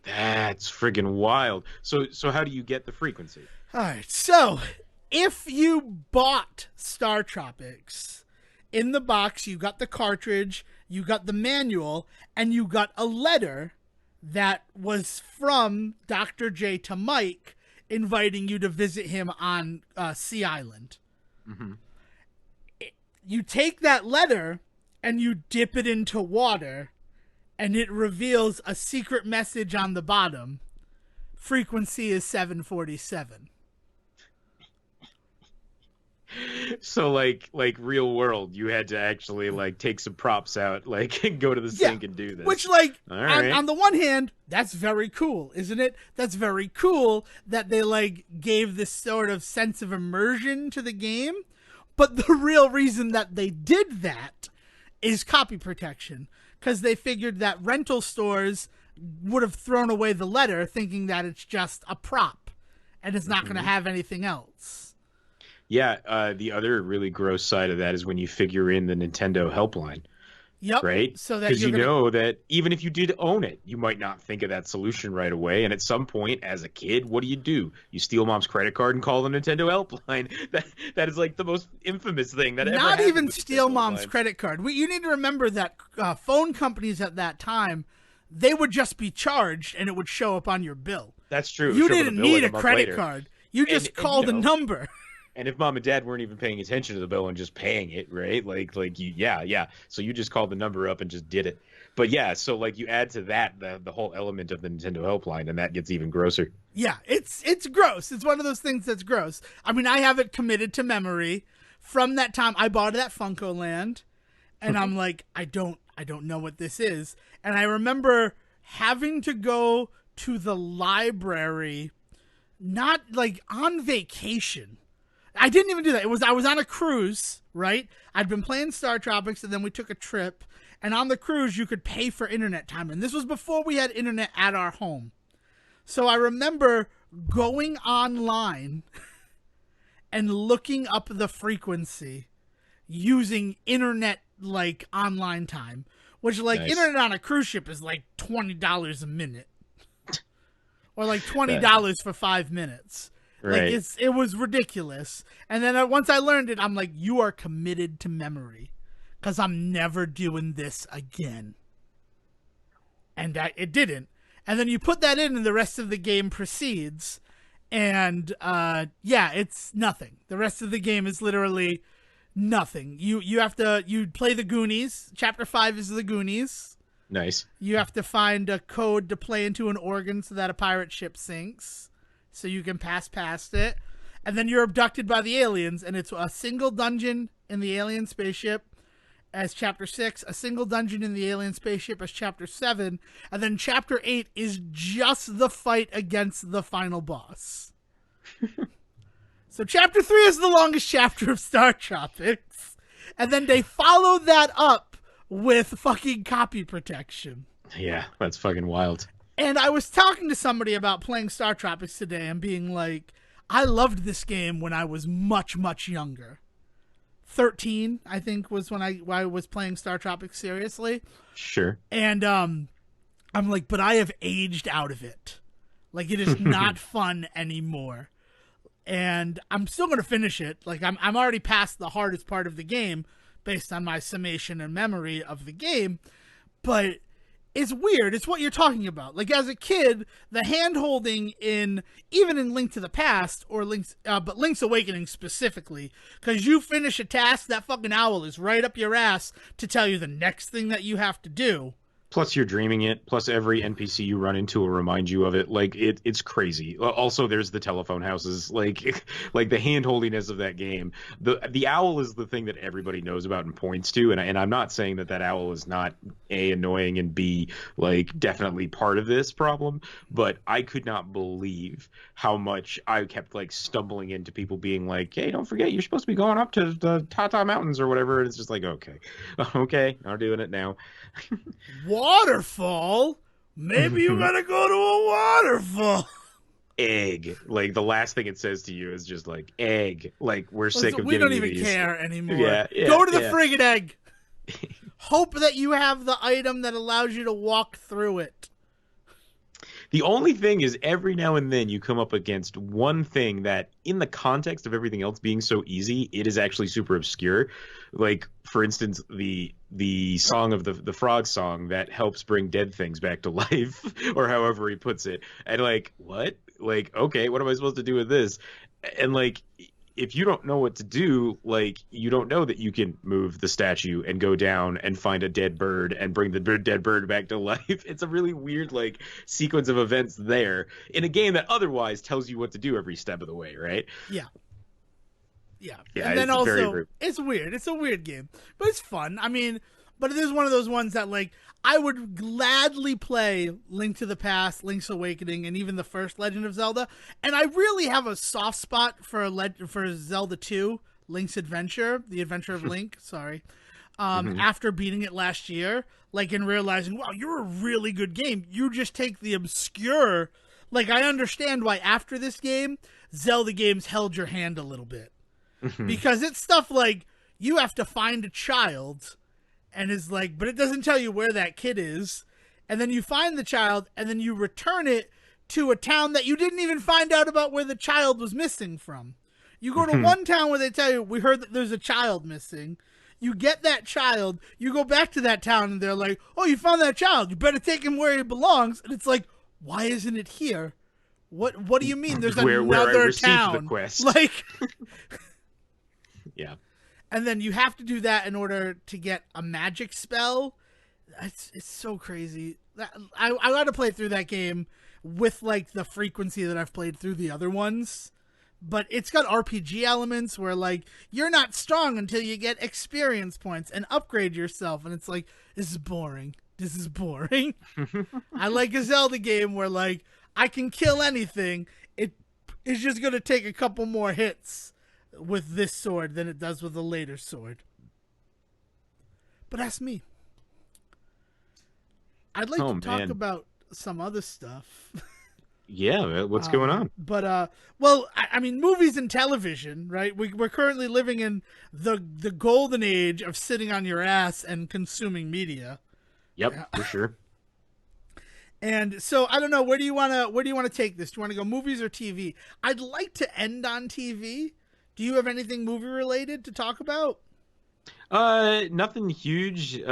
That's friggin' wild. So how do you get the frequency? All right, so if you bought Star Tropics, in the box you got the cartridge, you got the manual, and you got a letter that was from Dr. J to Mike inviting you to visit him on Sea Island. Mm-hmm. You take that letter and you dip it into water, and it reveals a secret message on the bottom. Frequency is 747. So like real world, you had to actually like take some props out, like and go to the Yeah. sink and do this. Which, like, All on right. the one hand, that's very cool, isn't it? That's very cool that they, like, gave this sort of sense of immersion to the game. But the real reason that they did that is copy protection. Because they figured that rental stores would have thrown away the letter thinking that it's just a prop and it's not going to Mhm. have anything else. Yeah, the other really gross side of that is when you figure in the Nintendo helpline, Yep. right? So that Because you're you going to. know that even if you did own it, you might not think of that solution right away. And at some point, as a kid, what do? You steal mom's credit card and call the Nintendo helpline. That is like the most infamous thing that ever Not happened even with steal Nintendo mom's helplines. credit card. You need to remember that phone companies at that time, they would just be charged and it would show up on your bill. That's true. You Show up on the didn't bill need like a a month credit later. card. You just And you called a know, number. and if mom and dad weren't even paying attention to the bill and just paying it, right? Like you, yeah, yeah. So you just called the number up and just did it. But yeah, so like you add to that the whole element of the Nintendo helpline, and that gets even grosser. Yeah, it's gross. It's one of those things that's gross. I mean, I have it committed to memory. From that time, I bought it at Funko Land, and I'm like, I don't know what this is. And I remember having to go to the library, not like on vacation. I didn't even do that. I was on a cruise, right? I'd been playing Star Tropics, and then we took a trip. And on the cruise, you could pay for internet time, and this was before we had internet at our home. So I remember going online and looking up the frequency using internet, like, online time, which, like, Nice. internet on a cruise ship is like $20 a minute or like That $20 for 5 minutes. Like, right. it was ridiculous. And then once I learned it, I'm like, you are committed to memory because I'm never doing this again. And it didn't. And then you put that in, and the rest of the game proceeds. And yeah, it's nothing. The rest of the game is literally nothing. You play the Goonies. Chapter 5 is the Goonies. Nice. You have to find a code to play into an organ so that a pirate ship sinks, so you can pass past it. And then you're abducted by the aliens, and it's a single dungeon in the alien spaceship as chapter 6, a single dungeon in the alien spaceship as chapter 7, and then chapter 8 is just the fight against the final boss. So chapter 3 is the longest chapter of Star Tropics, and then they follow that up with fucking copy protection. Yeah, that's fucking wild. And I was talking to somebody about playing Star Tropics today and being like, I loved this game when I was much, much younger. 13, I think, was when I was playing Star Tropics seriously. Sure. And I'm like, but I have aged out of it. Like, it is not fun anymore. And I'm still going to finish it. Like, I'm already past the hardest part of the game based on my summation and memory of the game. But it's weird. It's what you're talking about. Like, as a kid, the hand holding in, even in Link to the Past or Link's Awakening specifically, because you finish a task, that fucking owl is right up your ass to tell you the next thing that you have to do. Plus, you're dreaming it. Plus, every NPC you run into will remind you of it. Like it's crazy. Also, there's the telephone houses. Like, like the handholdiness of that game. The owl is the thing that everybody knows about and points to. And I'm not saying that owl is not A, annoying, and B, like definitely part of this problem. But I could not believe how much I kept like stumbling into people being like, "Hey, don't forget, you're supposed to be going up to the Tata Mountains or whatever." And it's just like, okay, okay, I'm doing it now. Waterfall? Maybe you gotta go to a waterfall. Egg. Like the last thing it says to you is just like egg. Like we're sick Listen, of we giving don't you even these. care anymore. Yeah, yeah, Go to the yeah. friggin' egg. Hope that you have the item that allows you to walk through it. The only thing is every now and then you come up against one thing that in the context of everything else being so easy, it is actually super obscure. Like for instance, the song of the frog song that helps bring dead things back to life, or however he puts it. And like, what? Like, okay, what am I supposed to do with this? And like if you don't know what to do, like you don't know that you can move the statue and go down and find a dead bird and bring the dead bird back to life. It's a really weird like sequence of events there in a game that otherwise tells you what to do every step of the way, right? Yeah. Yeah. Yeah, And then it's very, also, very. it's weird. It's a weird game, but it's fun. I mean, but it is one of those ones that, like, I would gladly play Link to the Past, Link's Awakening, and even the first Legend of Zelda. And I really have a soft spot for Zelda 2, Link's Adventure, The Adventure of Link, sorry. Mhm. After beating it last year, like, and realizing, wow, you're a really good game. You just take the obscure. Like, I understand why after this game, Zelda games held your hand a little bit. Mhm. Because it's stuff like you have to find a child and is like, but it doesn't tell you where that kid is. And then you find the child and then you return it to a town that you didn't even find out about where the child was missing from. You go to Mhm. one town where they tell you, we heard that there's a child missing. You get that child, you go back to that town and they're like, oh, you found that child. You better take him where he belongs. And it's like, why isn't it here? What do you mean there's Where I another received the town? quest. Like, Yeah. and then you have to do that in order to get a magic spell. It's so crazy. I got to play through that game with, like, the frequency that I've played through the other ones. But it's got RPG elements where, like, you're not strong until you get experience points and upgrade yourself. And it's like, this is boring. This is boring. I like a Zelda game where, like, I can kill anything. It is just going to take a couple more hits with this sword than it does with a later sword. But that's me. I'd like Oh to talk man. about some other stuff. Yeah, man, what's going on? But well, I mean, movies and television, right? We're currently living in the golden age of sitting on your ass and consuming media. Yep, for sure. And so I don't know, where do you wanna take this? Do you want to go movies or TV? I'd like to end on TV. Do you have anything movie related to talk about? Nothing huge.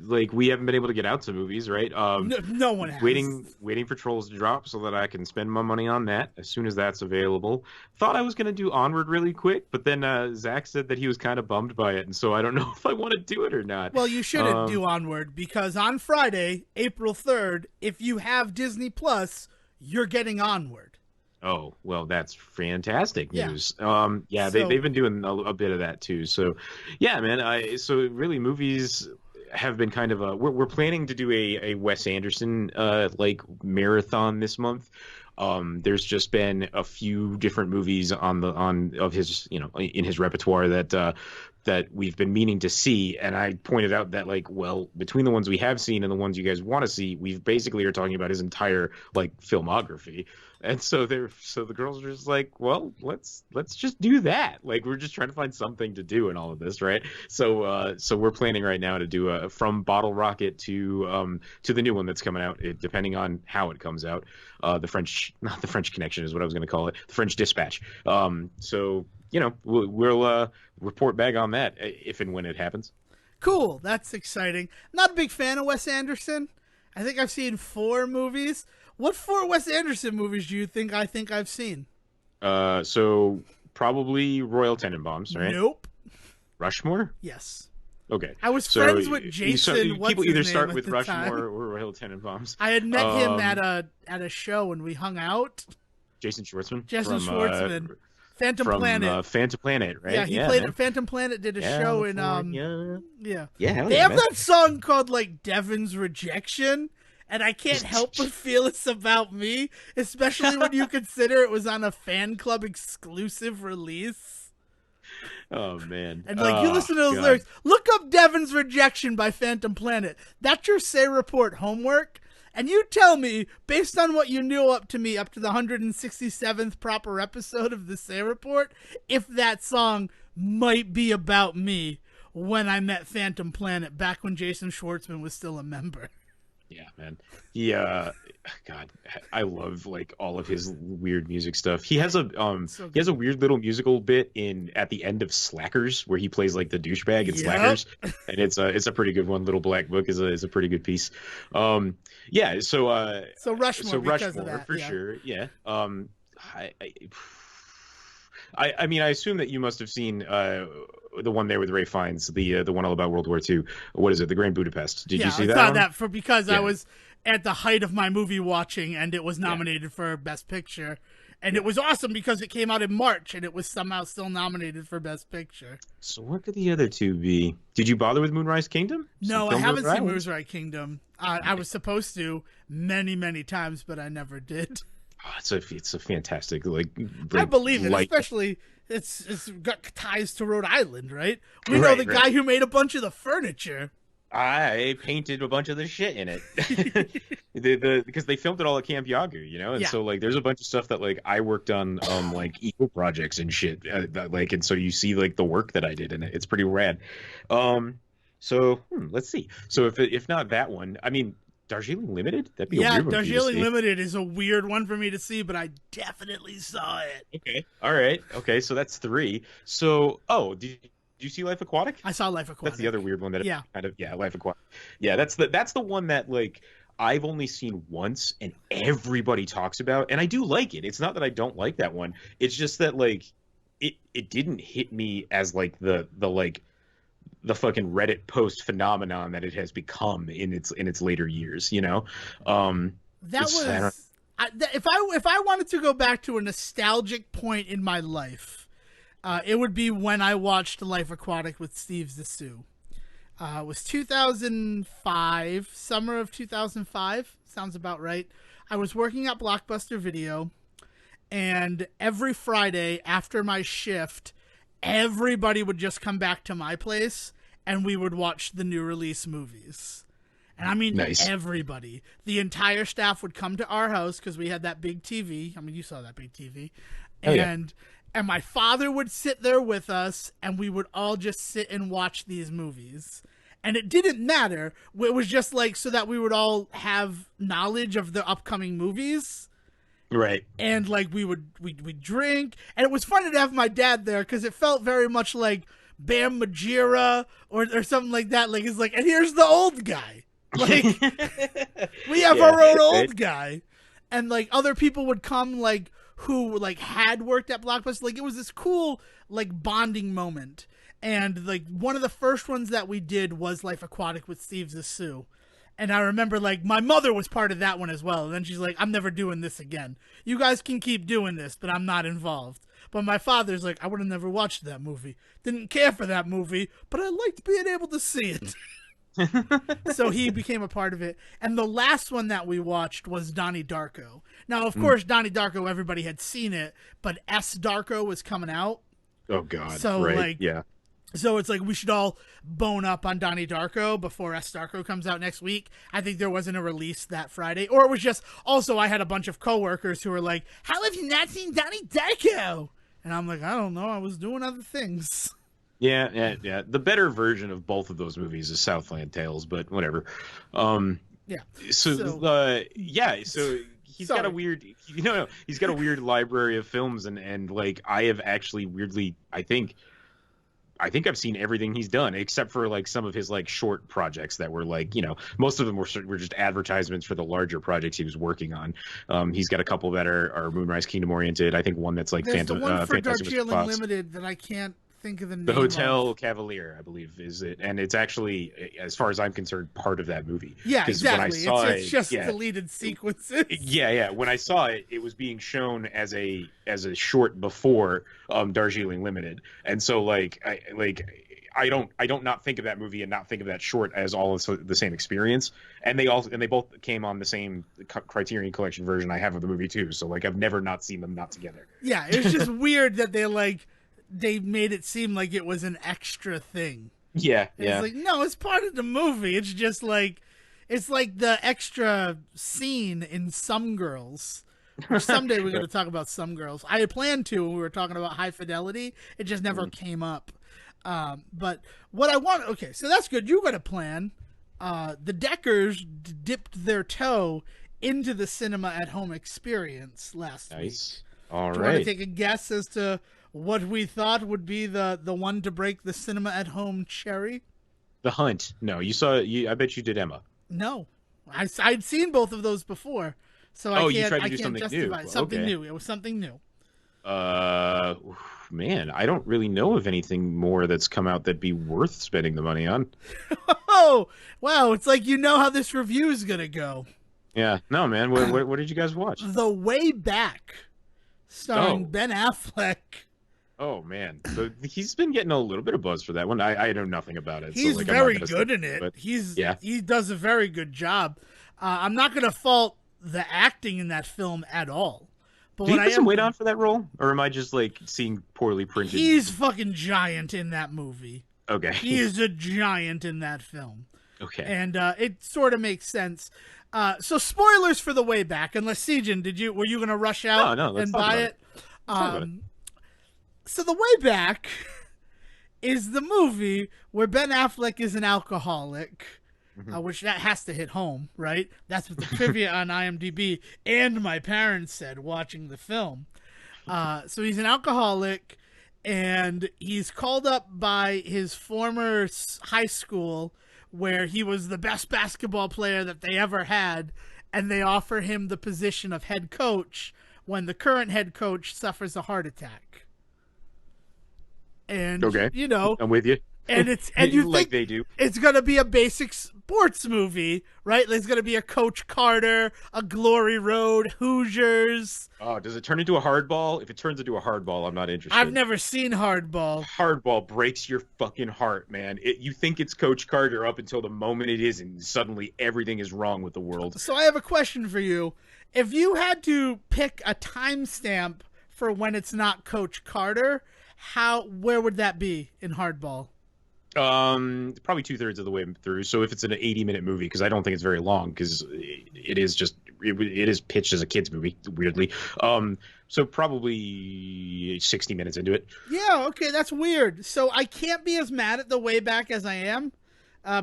Like we haven't been able to get out to movies, right? No one has. Waiting for Trolls to drop so that I can spend my money on that as soon as that's available. Thought I was gonna do Onward really quick, but then Zach said that he was kind of bummed by it, and so I don't know if I want to do it or not. Well, you shouldn't do Onward because on Friday, April 3rd, if you have Disney Plus, you're getting Onward. Oh, well, that's fantastic Yeah. news. Yeah, So they've been doing a bit of that too. So, yeah, man. So really, movies have been kind of we're planning to do a Wes Anderson like marathon this month. There's just been a few different movies on of his, in his repertoire that we've been meaning to see, and I pointed out that, like, well, between the ones we have seen and the ones you guys want to see, we've basically are talking about his entire, like, filmography. And so the girls are just like, well, let's just do that. Like, we're just trying to find something to do in all of this, right? So we're planning right now to do from Bottle Rocket to the new one that's coming out, depending on how it comes out. Not the French Connection is what I was going to call it, the French Dispatch. So we'll report back on that if and when it happens. cool. That's exciting. Not a big fan of Wes Anderson. I think I've seen 4 movies. What 4 Wes Anderson movies do you think I've seen? So probably Royal Tenenbaums, right? Nope. Rushmore? Yes. Okay. I was So friends with Jason. What's people his either name start at with the Rushmore time? or Royal Tenenbaums. I had met him Um, at a show and we hung out. Jason Schwartzman Jason from Schwartzman, Phantom from Planet. Phantom Planet, right? Yeah, he played man. at Phantom Planet. Did a show in California. yeah. Yeah, hell They yeah, have man. that song called, like, Devon's Rejection, and I can't help but feel it's about me, especially when you consider it was on a fan club exclusive release. Oh man. And, like, you listen to those God. lyrics. Look up Devon's Rejection by Phantom Planet. That's your Say Report homework. And you tell me, based on what you knew up to the 167th proper episode of the Say Report, if that song might be about me when I met Phantom Planet back when Jason Schwartzman was still a member. Yeah, man. God, I love, like, all of his weird music stuff. He has So he has a weird little musical bit at the end of Slackers where he plays, like, the douchebag in Yep. Slackers, and it's a pretty good one. Little Black Book is a pretty good piece. Yeah. So Rushmore, So because Rushmore of that, for yeah. sure. Yeah. I mean, I assume that you must have seen the one there with Ray Fiennes, the one all about World War II. What is it? The Grand Budapest. Did you see I that saw one? that because I Yeah. was at the height of my movie watching, and it was nominated for Best Picture. And it was awesome because it came out in March and it was somehow still nominated for Best Picture. So what could the other two be? Did you bother with Moonrise Kingdom? Some No, I filmed haven't over seen islands? Moonrise Kingdom. I was supposed to many, many times, but I never did. Oh, it's a fantastic I believe it, light. especially it's got ties to Rhode Island, right? We know Right, the right. guy who made a bunch of the furniture. I painted a bunch of the shit in it. Because they filmed it all at Camp Yagu, you know, and Yeah. so like there's a bunch of stuff that like I worked on like eco projects and shit, like, and so you see like the work that I did in it. It's pretty rad. So let's see. So if not that one, I mean, Darjeeling Limited, that'd be a Yeah, weird one for you to Darjeeling see. Limited is a weird one for me to see, but I definitely saw it. Okay, all right, okay, so that's three. So did you see Life Aquatic? I saw Life That's Aquatic. the other weird one that Yeah. kind of Life Aquatic. Yeah, that's the one that like I've only seen once and everybody talks about, and I do like it. It's not that I don't like that one. It's just that like it didn't hit me as like the like the fucking Reddit post phenomenon that it has become in its later years, you know? That I don't, was if I wanted to go back to a nostalgic point in my life, it would be when I watched Life Aquatic with Steve Zissou. It was 2005, summer of 2005. Sounds about right. I was working at Blockbuster Video, and every Friday after my shift, everybody would just come back to my place, and we would watch the new release movies. And I mean, nice. everybody. The entire staff would come to our house because we had that big TV. I mean, you saw that big TV. Oh, yeah. And my father would sit there with us, and we would all just sit and watch these movies. And it didn't matter. It was just like so that we would all have knowledge of the upcoming movies. Right. And like we'd drink, and it was funny to have my dad there because it felt very much like Bam Majira or something like that. Like it's like, and here's the old guy. Like we have our own old guy, and like other people would come like who like had worked at Blockbuster. Like it was this cool like bonding moment. And like one of the first ones that we did was Life Aquatic with Steve Zissou. And I remember like my mother was part of that one as well. And then she's like, I'm never doing this again. You guys can keep doing this, but I'm not involved. But my father's like, I would have never watched that movie. Didn't care for that movie, but I liked being able to see it. So he became a part of it. And the last one that we watched was Donnie Darko. Now, of course, Donnie Darko, everybody had seen it, but S. Darko was coming out. Oh God. So right. like, yeah. So it's like we should all bone up on Donnie Darko before S. Darko comes out next week. I think there wasn't a release that Friday. Or it was just, also I had a bunch of coworkers who were like, how have you not seen Donnie Darko? And I'm like, I don't know. I was doing other things. Yeah. The better version of both of those movies is Southland Tales, but whatever. Yeah. So he's got a Sorry. weird, he's got a weird library of films, and like I have actually weirdly, I think I've seen everything he's done except for like some of his like short projects that were like, most of them were just advertisements for the larger projects he was working on. He's got a couple that are Moonrise Kingdom oriented. I think one that's like There's the one for Fantastic Mr. Darjeeling Fox. Limited that I can't think of the name The Hotel of. Cavalier, I believe, is it, and it's actually, as far as I'm concerned, part of that movie. Yeah, 'Cause when I exactly. saw It's just yeah, deleted sequences. yeah. When I saw it, it was being shown as a short before Darjeeling Limited, and so I don't not think of that movie and not think of that short as all the same experience. And they both came on the same Criterion Collection version I have of the movie too. So like I've never not seen them not together. Yeah, it was just weird that they made it seem like it was an extra thing. Yeah. It's like, no, it's part of the movie. It's just like, it's like the extra scene in Some Girls. Which someday we're going to talk about Some Girls. I had planned to when we were talking about High Fidelity. It just never came up. But what I want, okay, so that's good. You got a plan. The Deckers dipped their toe into the cinema at home experience last week. Nice. All Do you want to right. take a guess as to what we thought would be the one to break the cinema at home cherry? The Hunt. No, you saw. I bet you did Emma. No, I'd seen both of those before, so I you can't. tried to I do can't something new. justify it. Something Okay. new. It was something new. Man, I don't really know of anything more that's come out that'd be worth spending the money on. Oh, wow! It's like you know how this review is gonna go. Yeah. No, man. What did you guys watch? The Way Back, starring Oh, Ben Affleck. oh man. So he's been getting a little bit of buzz for that one. I know nothing about it, so He's like I'm not very gonna say, good in it. but He's yeah. he does a very good job. I'm not gonna fault the acting in that film at all. But Did what he I put some weight am, on for that role, or am I just like seeing poorly printed? he's fucking giant in that movie. He Okay, is a giant in that film. okay. And it sort of makes sense. So spoilers for the way back. Unless Sejohn, were you gonna rush out No, no. Let's and talk buy about it. it? Let's talk about it. Um, so the way back is the movie where Ben Affleck is an alcoholic, Mhm. which that has to hit home, right? That's what the trivia on IMDb and my parents said watching the film. So he's an alcoholic, and he's called up by his former high school where he was the best basketball player that they ever had, and they offer him the position of head coach when the current head coach suffers a heart attack. And Okay, you know, I'm with you. and you Like think they do. it's gonna be a basic sports movie, right? There's gonna be a Coach Carter, a Glory Road, Hoosiers. Oh, does it turn into a hardball? If it turns into a hardball, I'm not I've interested. never seen Hardball. Hardball breaks your fucking heart, man. You think it's Coach Carter up until the moment it is, and suddenly everything is wrong with the world. So I have a question for you. If you had to pick a timestamp for when it's not Coach Carter, where would that be in Hardball? Probably 2/3 of the way through. So if it's an 80-minute movie, because I don't think it's very long, because it is just it is pitched as a kids movie, weirdly. So probably 60 minutes into it. Yeah, okay, that's weird. So I can't be as mad at the way back as I am,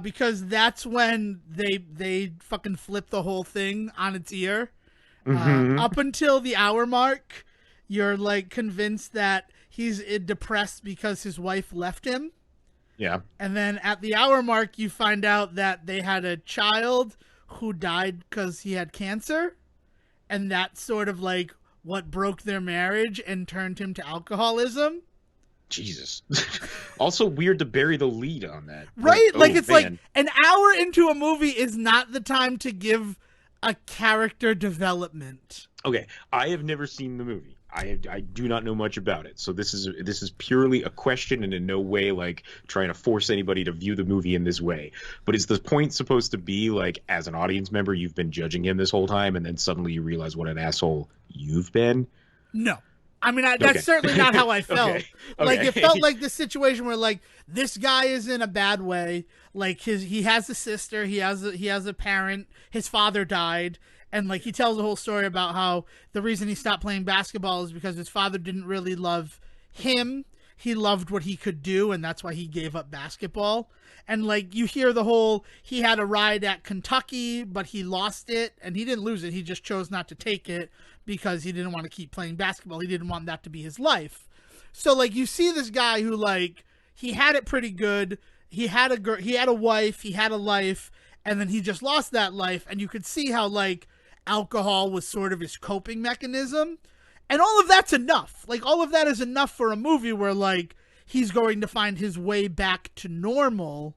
because that's when they fucking flip the whole thing on its ear. Hmm. Up until the hour mark, you're like convinced that he's depressed because his wife left him. Yeah. And then at the hour mark, you find out that they had a child who died because he had cancer. And that's sort of like what broke their marriage and turned him to alcoholism. Jesus. Also weird to bury the lead on that. Right? Like, Like, it's man. like an hour into a movie is not the time to give a character development. Okay, I have never seen the movie. I do not know much about it. So this is purely a question, and in no way like trying to force anybody to view the movie in this way. But is the point supposed to be like, as an audience member, you've been judging him this whole time, and then suddenly you realize what an asshole you've been? No. I mean, that's Okay. certainly not how I felt. Okay. Like, it Okay. felt like the situation where, like, this guy is in a bad way. Like, he has a sister, he has a parent, his father died, and, like, he tells a whole story about how the reason he stopped playing basketball is because his father didn't really love him. He loved what he could do, and that's why he gave up basketball. And, like, you hear the whole, he had a ride at Kentucky, but he lost it, and he didn't lose it. He just chose not to take it because he didn't want to keep playing basketball. He didn't want that to be his life. So, like, you see this guy who, like, he had it pretty good. He had a wife, he had a life, and then he just lost that life. And you could see how, like, alcohol was sort of his coping mechanism. And all of that's enough. Like, all of that is enough for a movie where, like, he's going to find his way back to normal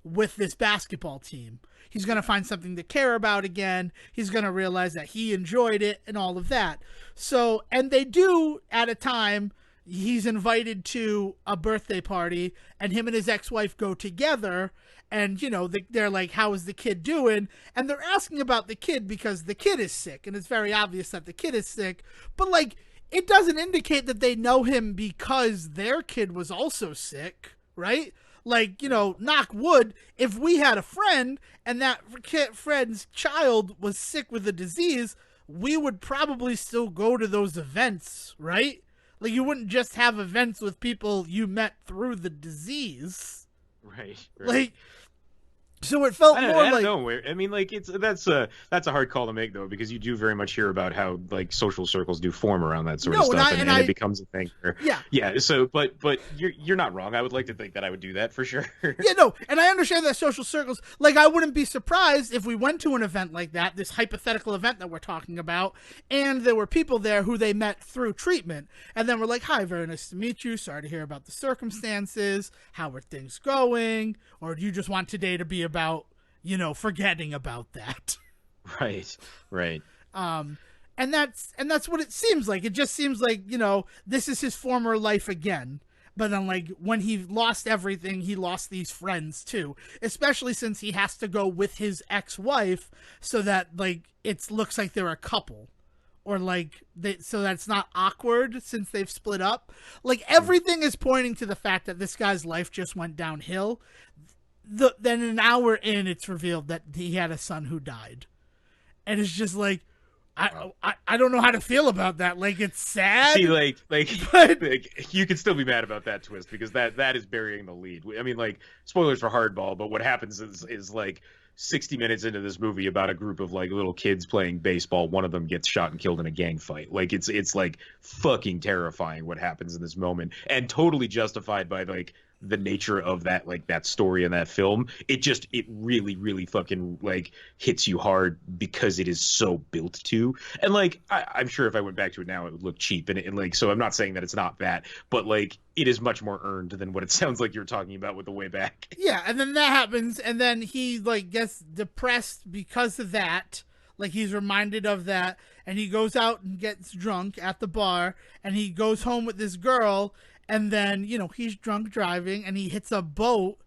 with this basketball team. He's going to find something to care about again. He's going to realize that he enjoyed it and all of that. So, and they do at a time, he's invited to a birthday party, and him and his ex-wife go together, and, you know, they're like, how is the kid doing? And they're asking about the kid because the kid is sick, and it's very obvious that the kid is sick, but, like, it doesn't indicate that they know him because their kid was also sick, right? Like, you know, knock wood, if we had a friend and that friend's child was sick with a disease, we would probably still go to those events, right? Like, you wouldn't just have events with people you met through the disease. Right. Like, so it felt more I don't like, know. I mean, like that's a hard call to make though, because you do very much hear about how like social circles do form around that sort of stuff, and it becomes a thing. Yeah. Yeah. So, but you're not wrong. I would like to think that I would do that for sure. Yeah, no, and I understand that social circles, like, I wouldn't be surprised if we went to an event like that, this hypothetical event that we're talking about, and there were people there who they met through treatment, and then we're like, hi, very nice to meet you, sorry to hear about the circumstances, how are things going, or do you just want today to be about, you know, forgetting about that? Right. Right. and that's what it seems like. It just seems like, this is his former life again. But then, like, when he lost everything, he lost these friends too. Especially since he has to go with his ex-wife, so that, like, it looks like they're a couple, or like so that's not awkward since they've split up. Like, everything is pointing to the fact that this guy's life just went downhill. Then an hour in, it's revealed that he had a son who died, and it's just like, I don't know how to feel about that. Like, it's sad. See, but like, you can still be mad about that twist because that is burying the lead. I mean, like, spoilers for Hardball, but what happens is like 60 minutes into this movie about a group of like little kids playing baseball, one of them gets shot and killed in a gang fight. Like, it's like fucking terrifying what happens in this moment, and totally justified by like the nature of that, like, that story and that film. It really, really fucking like hits you hard because it is so built to. And like, I'm sure if I went back to it now, it would look cheap, and like, so I'm not saying that it's not that, but like, it is much more earned than what it sounds like you're talking about with The Way Back. Yeah, and then that happens, and then he, like, gets depressed because of that. Like, he's reminded of that, and he goes out and gets drunk at the bar, and he goes home with this girl, and then, he's drunk driving, and he hits a boat,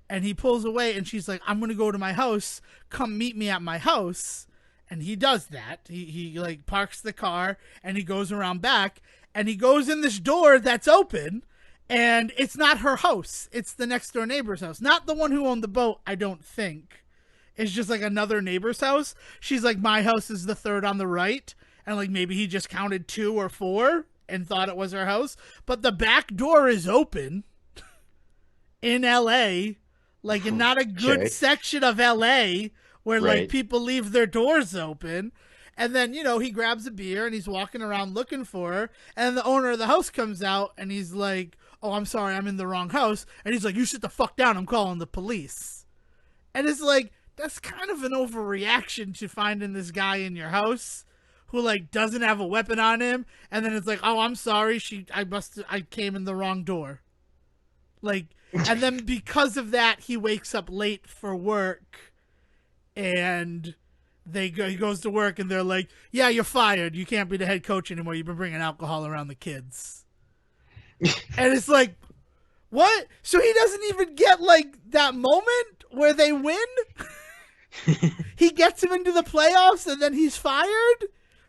and he pulls away, and she's like, I'm going to go to my house. Come meet me at my house. And he does that. He like, parks the car, and he goes around back, and he goes in this door that's open, and it's not her house. It's the next door neighbor's house. Not the one who owned the boat, I don't think. It's just like another neighbor's house. She's like, my house is the third on the right. And like, maybe he just counted 2 or 4 and thought it was her house. But the back door is open in LA. Like, in not a good section of LA where like people leave their doors open. And then, he grabs a beer and he's walking around looking for her. And the owner of the house comes out and he's like, oh, I'm sorry, I'm in the wrong house. And he's like, you sit the fuck down, I'm calling the police. And it's like, that's kind of an overreaction to finding this guy in your house who, like, doesn't have a weapon on him. And then it's like, oh, I'm sorry, I came in the wrong door. Like, and then because of that, he wakes up late for work, and he goes to work, and they're like, yeah, you're fired. You can't be the head coach anymore. You've been bringing alcohol around the kids. And it's like, what? So he doesn't even get, like, that moment where they win? He gets him into the playoffs, and then he's fired?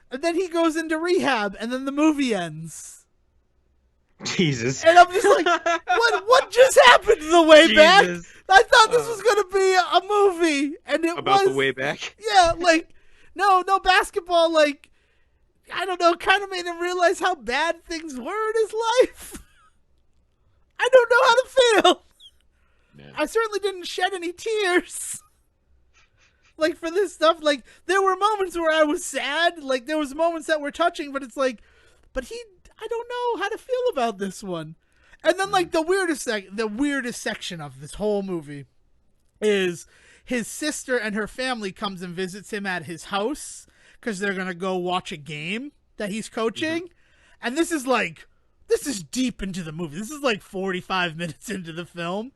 And then he goes into rehab, and then the movie ends. Jesus. And I'm just like, what just happened to The Way Back? I thought this was going to be a movie, and it about was... The Way Back? Yeah, like, no basketball, like, I don't know, kind of made him realize how bad things were in his life. I don't know how to feel. Man. I certainly didn't shed any tears. Like, for this stuff, like, there were moments where I was sad. Like, there was moments that were touching, but it's like, I don't know how to feel about this one. And then, like, the weirdest section of this whole movie is his sister and her family comes and visits him at his house because they're going to go watch a game that he's coaching. Mm-hmm. And this is deep into the movie. This is like 45 minutes into the film.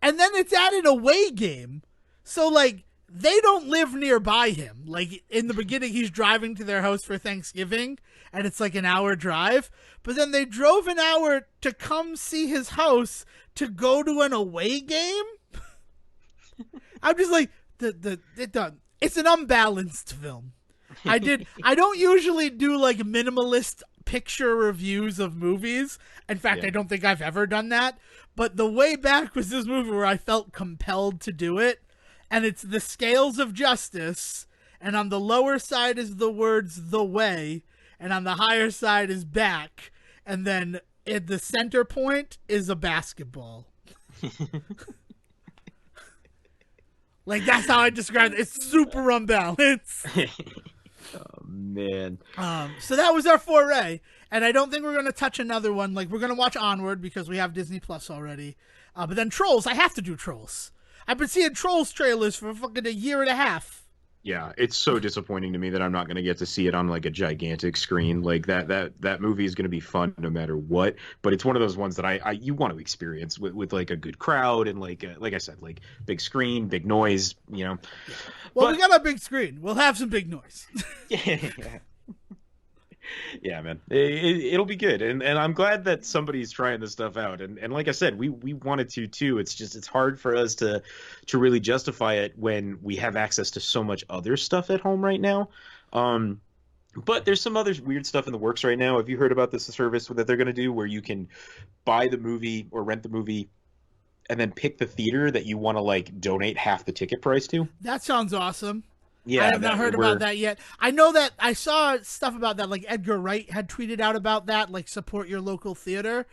And then it's at an away game. So, like, they don't live nearby him. Like, in the beginning, he's driving to their house for Thanksgiving, and it's like an hour drive. But then they drove an hour to come see his house to go to an away game. I'm just like, it's an unbalanced film. I don't usually do, like, minimalist picture reviews of movies. In fact, I don't think I've ever done that. But The Way Back was this movie where I felt compelled to do it. And it's the scales of justice, and on the lower side is the words "the way," and on the higher side is "back," and then at the center point is a basketball. Like, that's how I describe it. It's super unbalanced. Oh, man. So that was our foray, and I don't think we're going to touch another one. Like, we're going to watch Onward because we have Disney Plus already. But then Trolls, I have to do Trolls. I've been seeing Trolls trailers for fucking a year and a half. Yeah, it's so disappointing to me that I'm not going to get to see it on like a gigantic screen. Like that movie is going to be fun no matter what. But it's one of those ones that you want to experience with like a good crowd and like I said, like big screen, big noise. Well, we got a big screen. We'll have some big noise. Yeah. Yeah, man, it'll be good, and I'm glad that somebody's trying this stuff out. And like I said, we wanted to too. It's just it's hard for us to really justify it when we have access to so much other stuff at home right now. Um, but there's some other weird stuff in the works right now. Have you heard about this service that they're going to do where you can buy the movie or rent the movie and then pick the theater that you want to like donate half the ticket price to? That sounds awesome. I Yeah, have not that heard about we're that yet. I know that I saw stuff about that, like Edgar Wright had tweeted out about that, like support your local theater.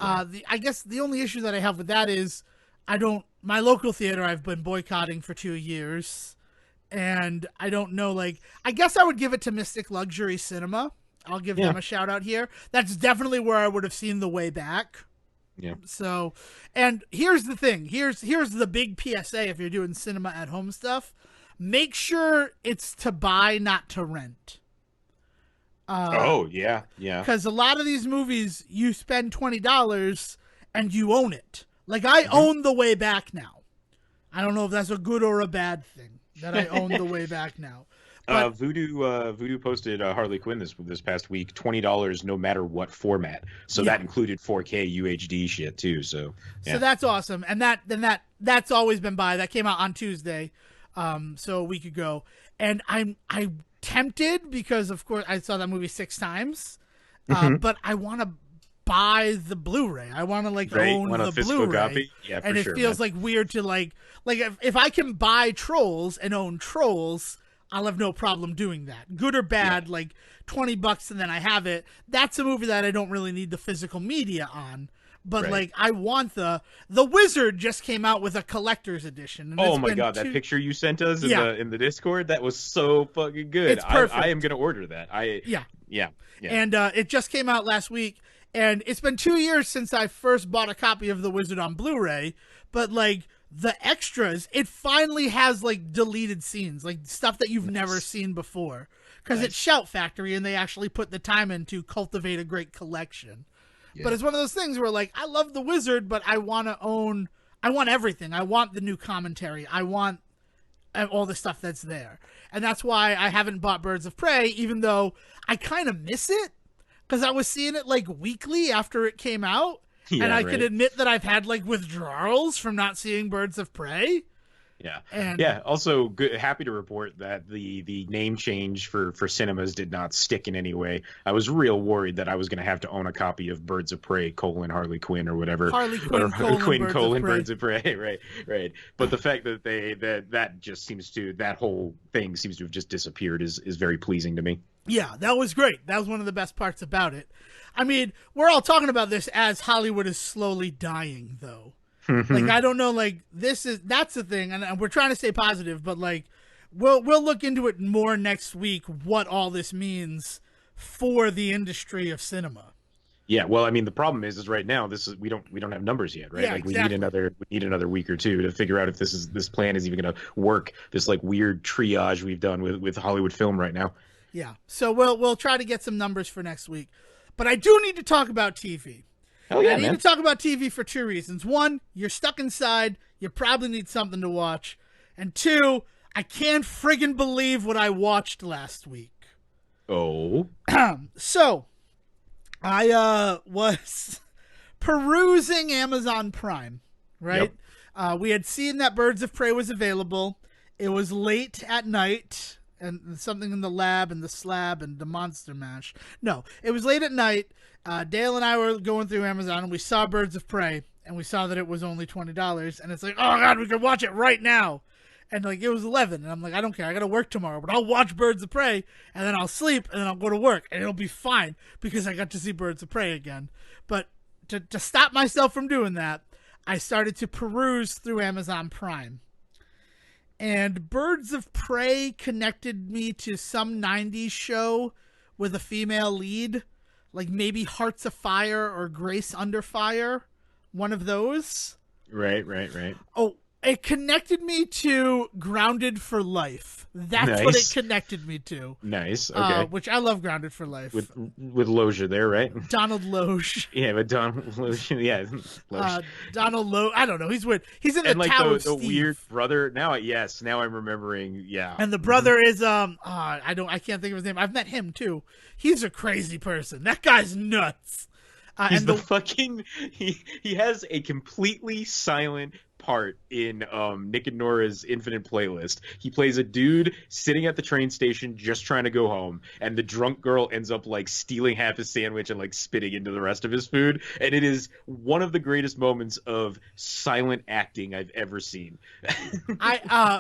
yeah. I guess the only issue that I have with that is my local theater I've been boycotting for 2 years, and I don't know, like, I guess I would give it to Mystic Luxury Cinema. I'll give Yeah. them a shout out here. That's definitely where I would have seen The Way Back. Yeah. So, and here's the thing. Here's the big PSA if you're doing cinema at home stuff. Make sure it's to buy, not to rent. Oh, yeah. Yeah. Because a lot of these movies, you spend $20 and you own it. Like, I own The Way Back now. I don't know if that's a good or a bad thing that I own The Way Back now. But Voodoo posted Harley Quinn this past week, $20 no matter what format. So Yeah. that included 4K UHD shit too. So yeah. So that's awesome, and that's always been by. That came out on Tuesday, so a week ago, and I'm tempted because of course I saw that movie 6 times, but I want to buy the Blu-ray. I want to like Right? own Want a the physical Blu-ray, copy? Yeah, for and it sure, feels man. like weird to like if I can buy Trolls and own Trolls. I'll have no problem doing that. Good or bad, like $20 and then I have it. That's a movie that I don't really need the physical media on. But Right. like I want the Wizard just came out with a collector's edition. And Oh it's my been God, that picture you sent us in Yeah. the Discord, that was so fucking good. It's perfect. I am gonna order that. Yeah. Yeah. And it just came out last week. And it's been 2 years since I first bought a copy of The Wizard on Blu-ray. But like the extras, it finally has like deleted scenes, like stuff that you've never seen before. Because it's Shout Factory and they actually put the time in to cultivate a great collection. Yeah. But it's one of those things where like I love The Wizard, but I want everything. I want the new commentary. I want all the stuff that's there. And that's why I haven't bought Birds of Prey, even though I kind of miss it because I was seeing it like weekly after it came out. Yeah, and I right. can admit that I've had like withdrawals from not seeing Birds of Prey. Yeah. And Yeah. Also, good, happy to report that the name change for cinemas did not stick in any way. I was real worried that I was going to have to own a copy of Birds of Prey : Harley Quinn or whatever. Harley Quinn, Or Birds of Prey. Birds of Prey. Right. Right. But the fact that that just seems to that whole thing seems to have just disappeared is very pleasing to me. Yeah, that was great. That was one of the best parts about it. I mean, we're all talking about this as Hollywood is slowly dying, though. Like, I don't know, like, that's the thing, and we're trying to stay positive, but, like, we'll look into it more next week, what all this means for the industry of cinema. Yeah, well, I mean, the problem is right now we don't have numbers yet, right? Yeah, like exactly. we need another week or two to figure out if this plan is even going to work. This like weird triage we've done with Hollywood film right now. Yeah, so we'll try to get some numbers for next week. But I do need to talk about TV. Hell yeah, I need man. to talk about TV for 2 reasons. One, you're stuck inside. You probably need something to watch. And two, I can't friggin' believe what I watched last week. Oh, So, I was perusing Amazon Prime, right? We had seen that Birds of Prey was available. It was late at night, and something in the lab and the slab and the monster mash. No, it was late at night. Dale and I were going through Amazon, and we saw Birds of Prey, and we saw that it was only $20, and it's like, oh God, we could watch it right now. And like it was 11, and I'm like, I don't care, I gotta work tomorrow, but I'll watch Birds of Prey, and then I'll sleep, and then I'll go to work, and it'll be fine because I got to see Birds of Prey again. But to stop myself from doing that, I started to peruse through Amazon Prime. And Birds of Prey connected me to some 90s show with a female lead, like maybe Hearts of Fire or Grace Under Fire, one of those. right. Oh, It connected me to Grounded for Life. That's what it Nice. connected me to. Nice. Okay. Which I love Grounded for Life. With Loja there, right? Donald Loge. Yeah, but Loja, yeah, Loja. Donald Loge. I don't know. He's weird. He's in the And like Tower of the Steve. weird brother. Now I'm remembering. Yeah. And the brother is I can't think of his name. I've met him too. He's a crazy person. That guy's nuts. He's And the fucking he has a completely silent part in Nick and Nora's Infinite Playlist. He plays a dude sitting at the train station just trying to go home, and the drunk girl ends up like stealing half his sandwich and like spitting into the rest of his food. And it is one of the greatest moments of silent acting I've ever seen.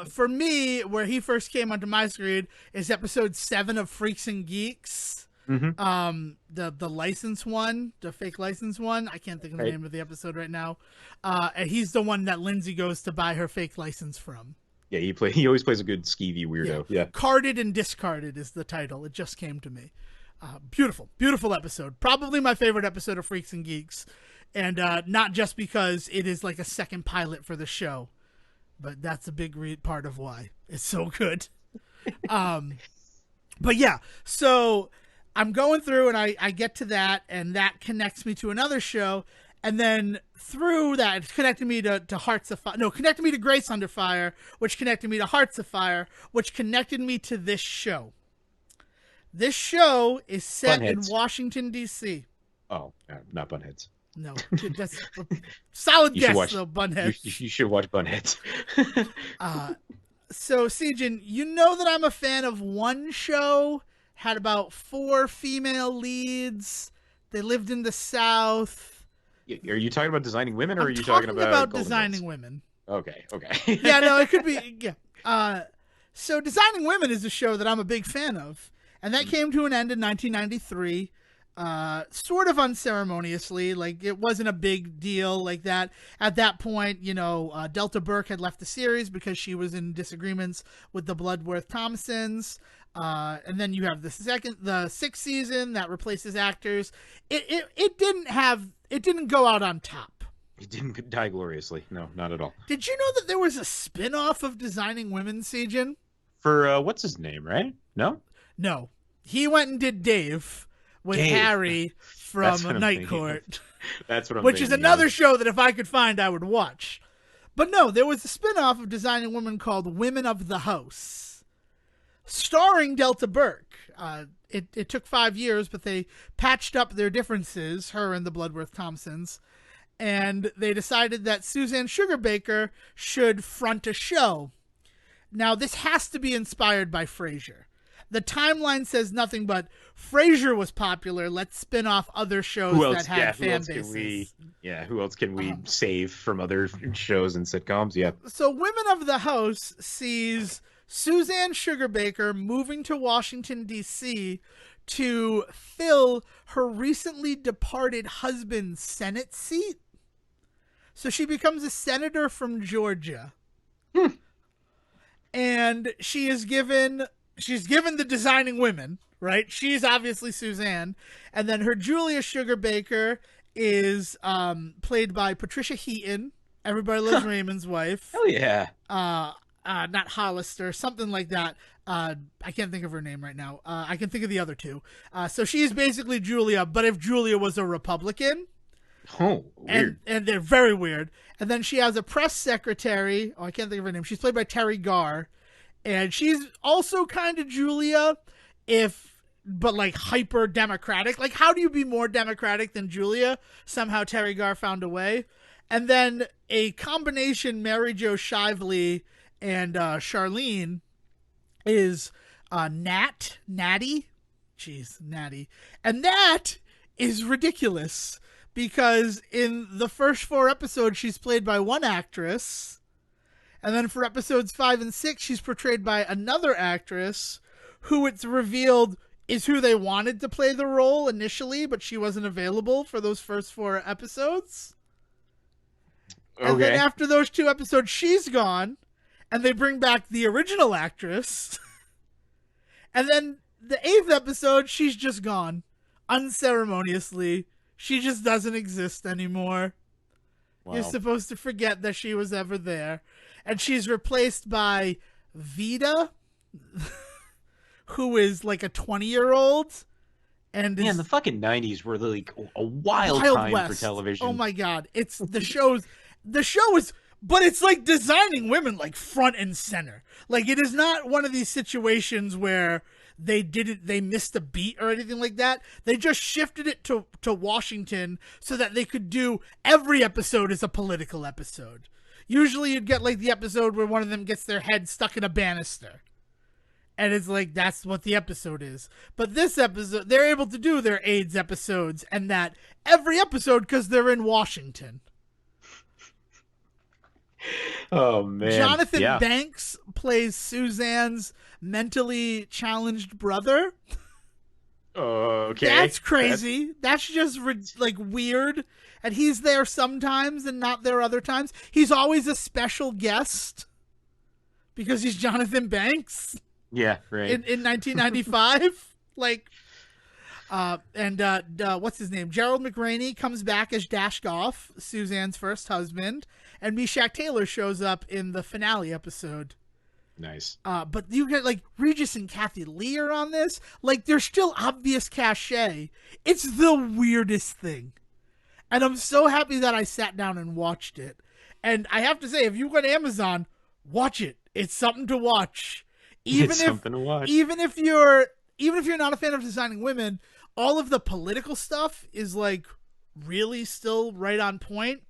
For me, where he first came onto my screen is episode 7 of Freaks and Geeks. Mm-hmm. The license one, the fake license one. I can't think of the name of the episode right now. And he's the one that Lindsay goes to buy her fake license from. Yeah, he always plays a good skeevy weirdo. Yeah. Carded and Discarded is the title. It just came to me. Beautiful episode. Probably my favorite episode of Freaks and Geeks. And not just because it is like a second pilot for the show, but that's a big part of why it's so good. But yeah, so I'm going through and I get to that, and that connects me to another show. And then through that, it's connected me to Hearts of Fire. No, connected me to Grace Under Fire, which connected me to Hearts of Fire, which connected me to this show. This show is set in Washington, D.C. Oh, not Bunheads. No, that's a solid guess, though, Bunheads. You should watch Bunheads. So, Sejohn, you know that I'm a fan of one show. Had about 4 female leads. They lived in the South. Are you talking about Designing Women, or are you talking about Golden Designing Girls? Women? Okay. Yeah, no, it could be. Yeah. So Designing Women is a show that I'm a big fan of, and that came to an end in 1993. Sort of unceremoniously, like it wasn't a big deal like that. At that point, Delta Burke had left the series because she was in disagreements with the Bloodworth Thompsons. And then you have the 6th season that replaces actors. It didn't go out on top. It didn't die gloriously. No, not at all. Did you know that there was a spin-off of Designing Women, Sejohn? For what's his name, right? No? No. He went and did Dave with Harry from Night Court. That's what I'm Which is another show that if I could find, I would watch. But no, there was a spin-off of Designing Women called Women of the House, starring Delta Burke. It took 5 years, but they patched up their differences, her and the Bloodworth Thompsons, and they decided that Suzanne Sugarbaker should front a show. Now, this has to be inspired by Frasier. The timeline says nothing but Frasier was popular. Let's spin off other shows that had fan bases. Who else can we save from other shows and sitcoms? Yeah. So Women of the House sees Suzanne Sugarbaker moving to Washington, D.C. to fill her recently departed husband's Senate seat. So she becomes a senator from Georgia. And she's given the Designing Women, right? She's obviously Suzanne. And then her Julia Sugarbaker is played by Patricia Heaton, Everybody Loves Raymond's wife. Hell yeah. Not Hollister, something like that. I can't think of her name right now. I can think of the other two. So she's basically Julia, but if Julia was a Republican. Oh, weird. And they're very weird. And then she has a press secretary. Oh, I can't think of her name. She's played by Terry Garr. And she's also kind of Julia, but like hyper democratic. Like, how do you be more democratic than Julia? Somehow Terry Garr found a way. And then a combination Mary Jo Shively and Charlene is Natty. Jeez, Natty. And that is ridiculous because in the first 4 episodes, she's played by one actress. And then for episodes 5 and 6, she's portrayed by another actress who it's revealed is who they wanted to play the role initially, but she wasn't available for those first 4 episodes. Okay. And then after those 2 episodes, she's gone, and they bring back the original actress. And then the 8th episode, she's just gone. Unceremoniously. She just doesn't exist anymore. You're Wow. supposed to forget that she was ever there. And she's replaced by Vida, who is like a 20-year-old and Man, the is fucking 90s were like a wild Wild time for West. Oh television. my god. It's the show is but it's like designing women like front and center. Like it is not one of these situations where they missed a beat or anything like that. They just shifted it to Washington so that they could do every episode as a political episode. Usually you'd get like the episode where one of them gets their head stuck in a banister. And it's like, that's what the episode is. But this episode, they're able to do their AIDS episodes and that every episode because they're in Washington. Oh man. Jonathan Yeah. Banks plays Suzanne's mentally challenged brother. Okay. That's crazy. That's just like weird. And he's there sometimes and not there other times. He's always a special guest because he's Jonathan Banks. Yeah, right. In 1995, like, what's his name? Gerald McRaney comes back as Dash Goff, Suzanne's first husband, and Meshack Taylor shows up in the finale episode. Nice. But you get like Regis and Kathy Lee are on this. Like, there's still obvious cachet. It's the weirdest thing, and I'm so happy that I sat down and watched it. And I have to say, if you go to Amazon, watch it. It's something to watch. Something to watch. Even if you're not a fan of designing women, all of the political stuff is like really still right on point.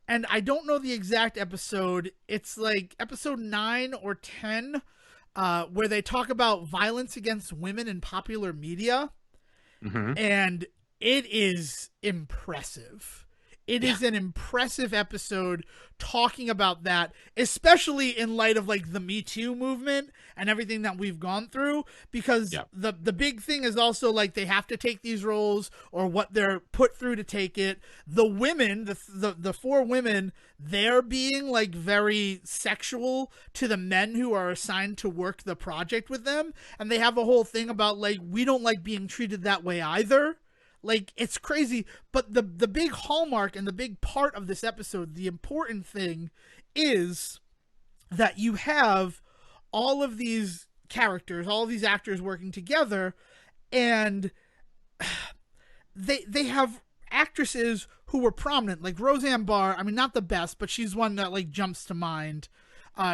And I don't know the exact episode. It's like episode 9 or 10, where they talk about violence against women in popular media. Mm-hmm. And it is impressive. It is an impressive episode talking about that, especially in light of like the Me Too movement and everything that we've gone through, because the big thing is also like they have to take these roles or what they're put through to take it. The women, the 4 women, they're being like very sexual to the men who are assigned to work the project with them. And they have a whole thing about like, we don't like being treated that way either. Like, it's crazy, but the big hallmark and the big part of this episode, the important thing is that you have all of these characters, all of these actors working together, and they have actresses who were prominent, like Roseanne Barr. I mean, not the best, but she's one that like jumps to mind.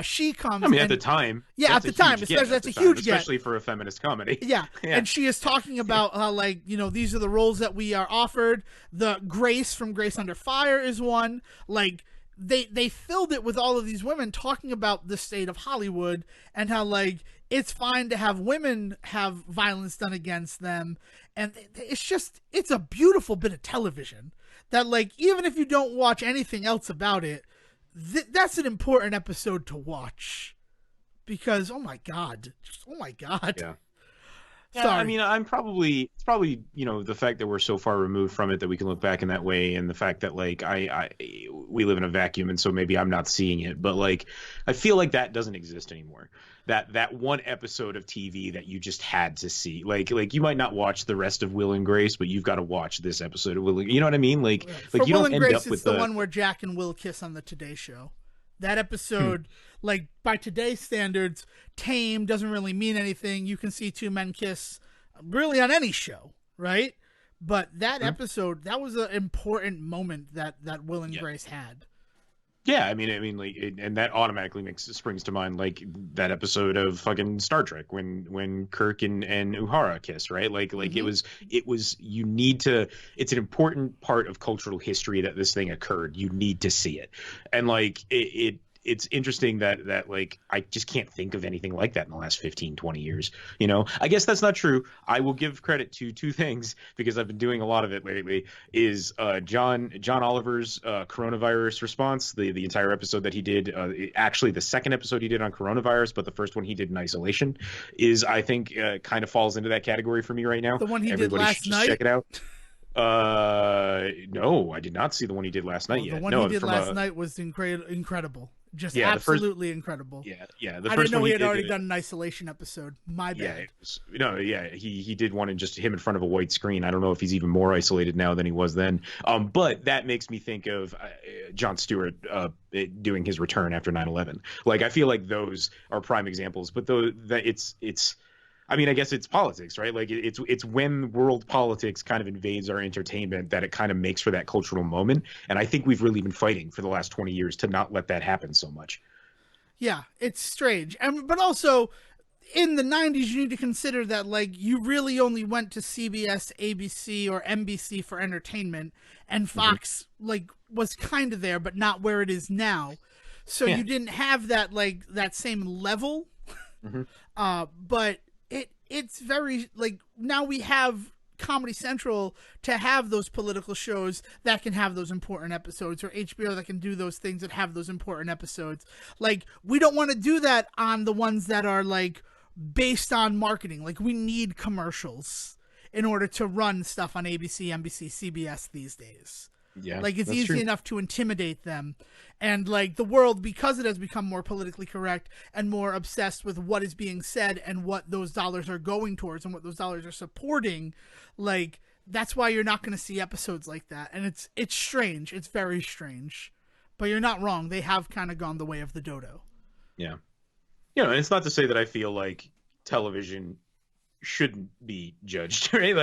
She comes. I mean, at the time. Yeah, at the time, especially that's a huge get, especially for a feminist comedy. Yeah. And she is talking about how, like, you know, these are the roles that we are offered. The Grace from Grace Under Fire is one. Like, they filled it with all of these women talking about the state of Hollywood and how, like, it's fine to have women have violence done against them. And it's a beautiful bit of television that, like, even if you don't watch anything else about it, that's an important episode to watch because oh my god. Yeah. Sorry. I mean, it's probably, you know, the fact that we're so far removed from it that we can look back in that way, and the fact that like we live in a vacuum, and so maybe I'm not seeing it, but like I feel like that doesn't exist anymore. That one episode of TV that you just had to see, like you might not watch the rest of Will and Grace, but you've got to watch this episode of Will. You know what I mean? Like For you Will don't and end Grace, up with it's the one where Jack and Will kiss on the Today Show. That episode, like by today's standards, tame, doesn't really mean anything. You can see 2 men kiss really on any show, right? But that episode, that was an important moment that Will and Grace had. Yeah, I mean, like, and that automatically springs to mind like that episode of fucking Star Trek when Kirk and Uhura kiss, right? Like it was you need to. It's an important part of cultural history that this thing occurred. You need to see it, and like it's interesting that like I just can't think of anything like that in the last 15, 20 years. You know, I guess that's not true. I will give credit to 2 things because I've been doing a lot of it lately. Is John Oliver's coronavirus response, the entire episode that he did, actually the second episode he did on coronavirus, but the first one he did in isolation, is I think kind of falls into that category for me right now. The one he Everybody did last should just night. check it out. No, I did not see the one he did last night yet. The one he did last night was incredible. Just Yeah, the first absolutely incredible. yeah, yeah, the I didn't first know one he he had did. already done an isolation episode. My Yeah, bad. no, yeah, he did one in just him in front of a white screen. I don't know if he's even more isolated now than he was then. But that makes me think of Jon Stewart doing his return after 9/11. Like I feel like those are prime examples. But though that it's I mean, I guess it's politics, right? Like it's when world politics kind of invades our entertainment that it kind of makes for that cultural moment. And I think we've really been fighting for the last 20 years to not let that happen so much. Yeah, it's strange. And but also in the 90s you need to consider that like you really only went to CBS, ABC or NBC for entertainment, and Hmm. Fox like was kind of there but not where it is now. So Yeah. you didn't have that like that same level. Hmm. But it's very like now we have Comedy Central to have those political shows that can have those important episodes, or HBO that can do those things that have those important episodes. Like we don't want to do that on the ones that are like based on marketing. Like we need commercials in order to run stuff on ABC, NBC, CBS these days. Yeah, Like it's that's easy true. enough to intimidate them. And like the world, because it has become more politically correct and more obsessed with what is being said and what those dollars are going towards and what those dollars are supporting, like that's why you're not going to see episodes like that. And it's strange. It's very strange. But you're not wrong. They have kind of gone the way of the dodo. Yeah. And it's not to say that I feel like television shouldn't be judged, right?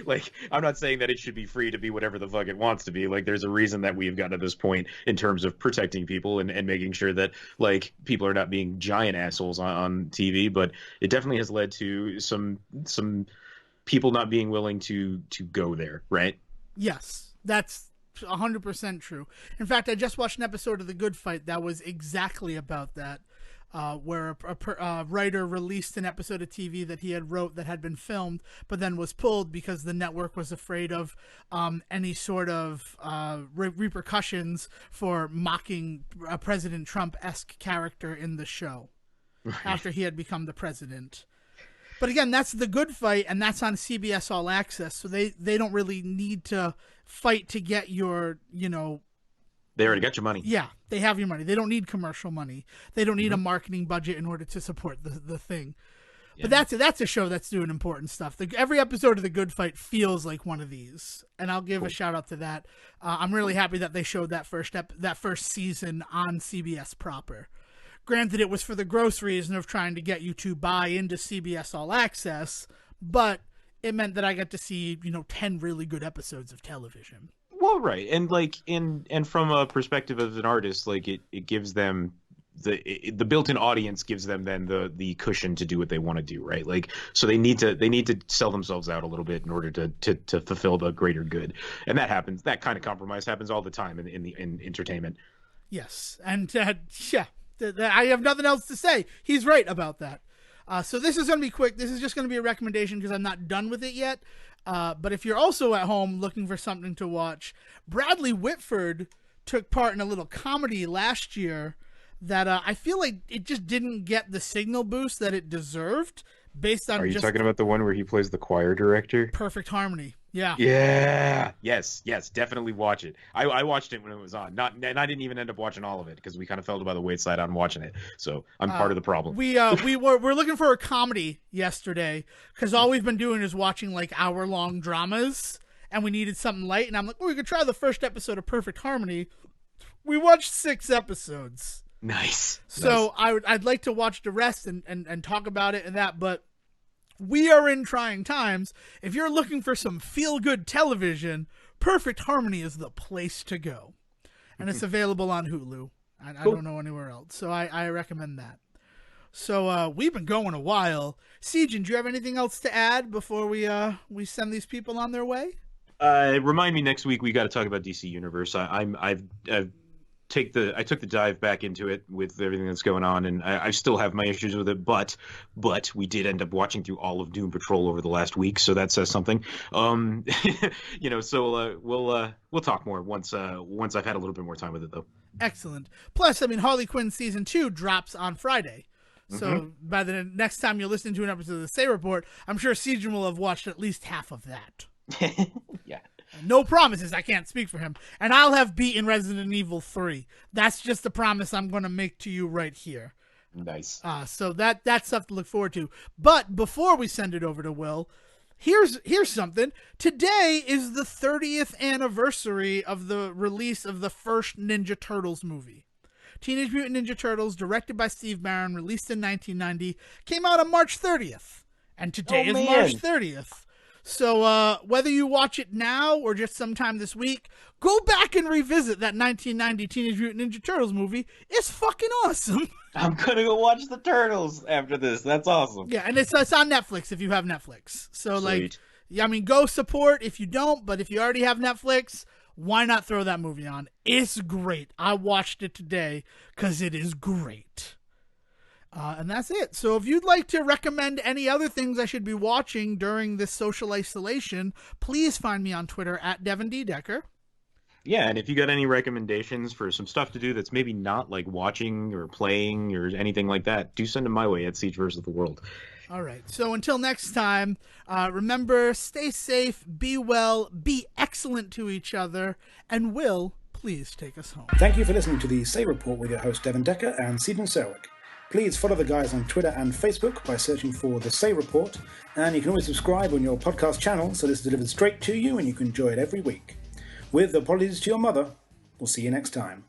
Like I'm not saying that it should be free to be whatever the fuck it wants to be. Like there's a reason that we've gotten to this point in terms of protecting people and making sure that like people are not being giant assholes on TV. But it definitely has led to some people not being willing to go there, right? Yes, that's 100% true. In fact, I just watched an episode of The Good Fight that was exactly about that. Where a writer released an episode of TV that he had wrote that had been filmed, but then was pulled because the network was afraid of any sort of repercussions for mocking a President Trump-esque character in the show after he had become the president. But again, that's The Good Fight, and that's on CBS All Access, so they don't really need to fight to get your, They already got your money. yeah, they have your money. They don't need commercial money. They don't need a Hmm. marketing budget in order to support the thing. Yeah. But that's a show that's doing important stuff. Every episode of The Good Fight feels like one of these, and I'll give a shout out to that. I'm really happy that they showed that first season on CBS proper. Granted, it was for the gross reason of trying to get you to buy into CBS All Access, but it meant that I got to see 10 really good episodes of television. Well, right, and like and from a perspective of an artist, like it gives them the built-in audience gives them then the cushion to do what they want to do, right? Like so they need to sell themselves out a little bit in order to fulfill the greater good, and that happens. That kind of compromise happens all the time in entertainment. Yes, and yeah, I have nothing else to say. He's right about that. So this is going to be quick. This is just going to be a recommendation because I'm not done with it yet. But if you're also at home looking for something to watch, Bradley Whitford took part in a little comedy last year that I feel like it just didn't get the signal boost that it deserved based on Are you just talking about the one where he plays the choir director? perfect harmony. Yeah. Yeah. Yes. Yes. Definitely watch it. I watched it when it was on. Not, and I didn't even end up watching all of it because we kind of fell by the wayside on watching it. So I'm part of the problem. We're looking for a comedy yesterday because all we've been doing is watching like hour-long dramas, and we needed something light. And I'm like, we could try the first episode of Perfect Harmony. We watched 6 episodes, Nice. so I'd like to watch the rest and talk about it and that, but we are in trying times. If you're looking for some feel-good television, Perfect Harmony is the place to go, and it's available on Hulu. I Cool. don't know anywhere else, so I recommend that. So we've been going a while. Sejohn, do you have anything else to add before we send these people on their way? Remind me next week. We got to talk about DC Universe. I took the dive back into it with everything that's going on, and I still have my issues with it. But we did end up watching through all of Doom Patrol over the last week, so that says something. So we'll talk more once I've had a little bit more time with it, though. Excellent. Plus, I mean, Harley Quinn season 2 drops on Friday. So by the next time you listen to an episode of the Say Report, I'm sure Sejohn will have watched at least half of that. Yeah. No promises. I can't speak for him. And I'll have beaten Resident Evil 3. That's just a promise I'm going to make to you right here. Nice. So that's stuff to look forward to. But before we send it over to Will, here's something. Today is the 30th anniversary of the release of the first Ninja Turtles movie. Teenage Mutant Ninja Turtles, directed by Steve Barron, released in 1990, came out on March 30th. And today is March 30th. So whether you watch it now or just sometime this week, go back and revisit that 1990 Teenage Mutant Ninja Turtles movie. It's fucking awesome. I'm gonna go watch the Turtles after this. That's awesome. Yeah, and it's on Netflix if you have Netflix. So, Sweet. I mean, go support if you don't, but if you already have Netflix, why not throw that movie on? It's great. I watched it today because it is great. And that's it. So if you'd like to recommend any other things I should be watching during this social isolation, please find me on Twitter at Devon D. Decker. Yeah, and if you got any recommendations for some stuff to do that's maybe not like watching or playing or anything like that, do send them my way at Siege vs. the World. All right. So until next time, remember, stay safe, be well, be excellent to each other, and Will, please take us home. Thank you for listening to the Say Report with your host Devon Decker and Stephen Serwick. Please follow the guys on Twitter and Facebook by searching for The Say Report, and you can always subscribe on your podcast channel so this is delivered straight to you and you can enjoy it every week. With apologies to your mother, we'll see you next time.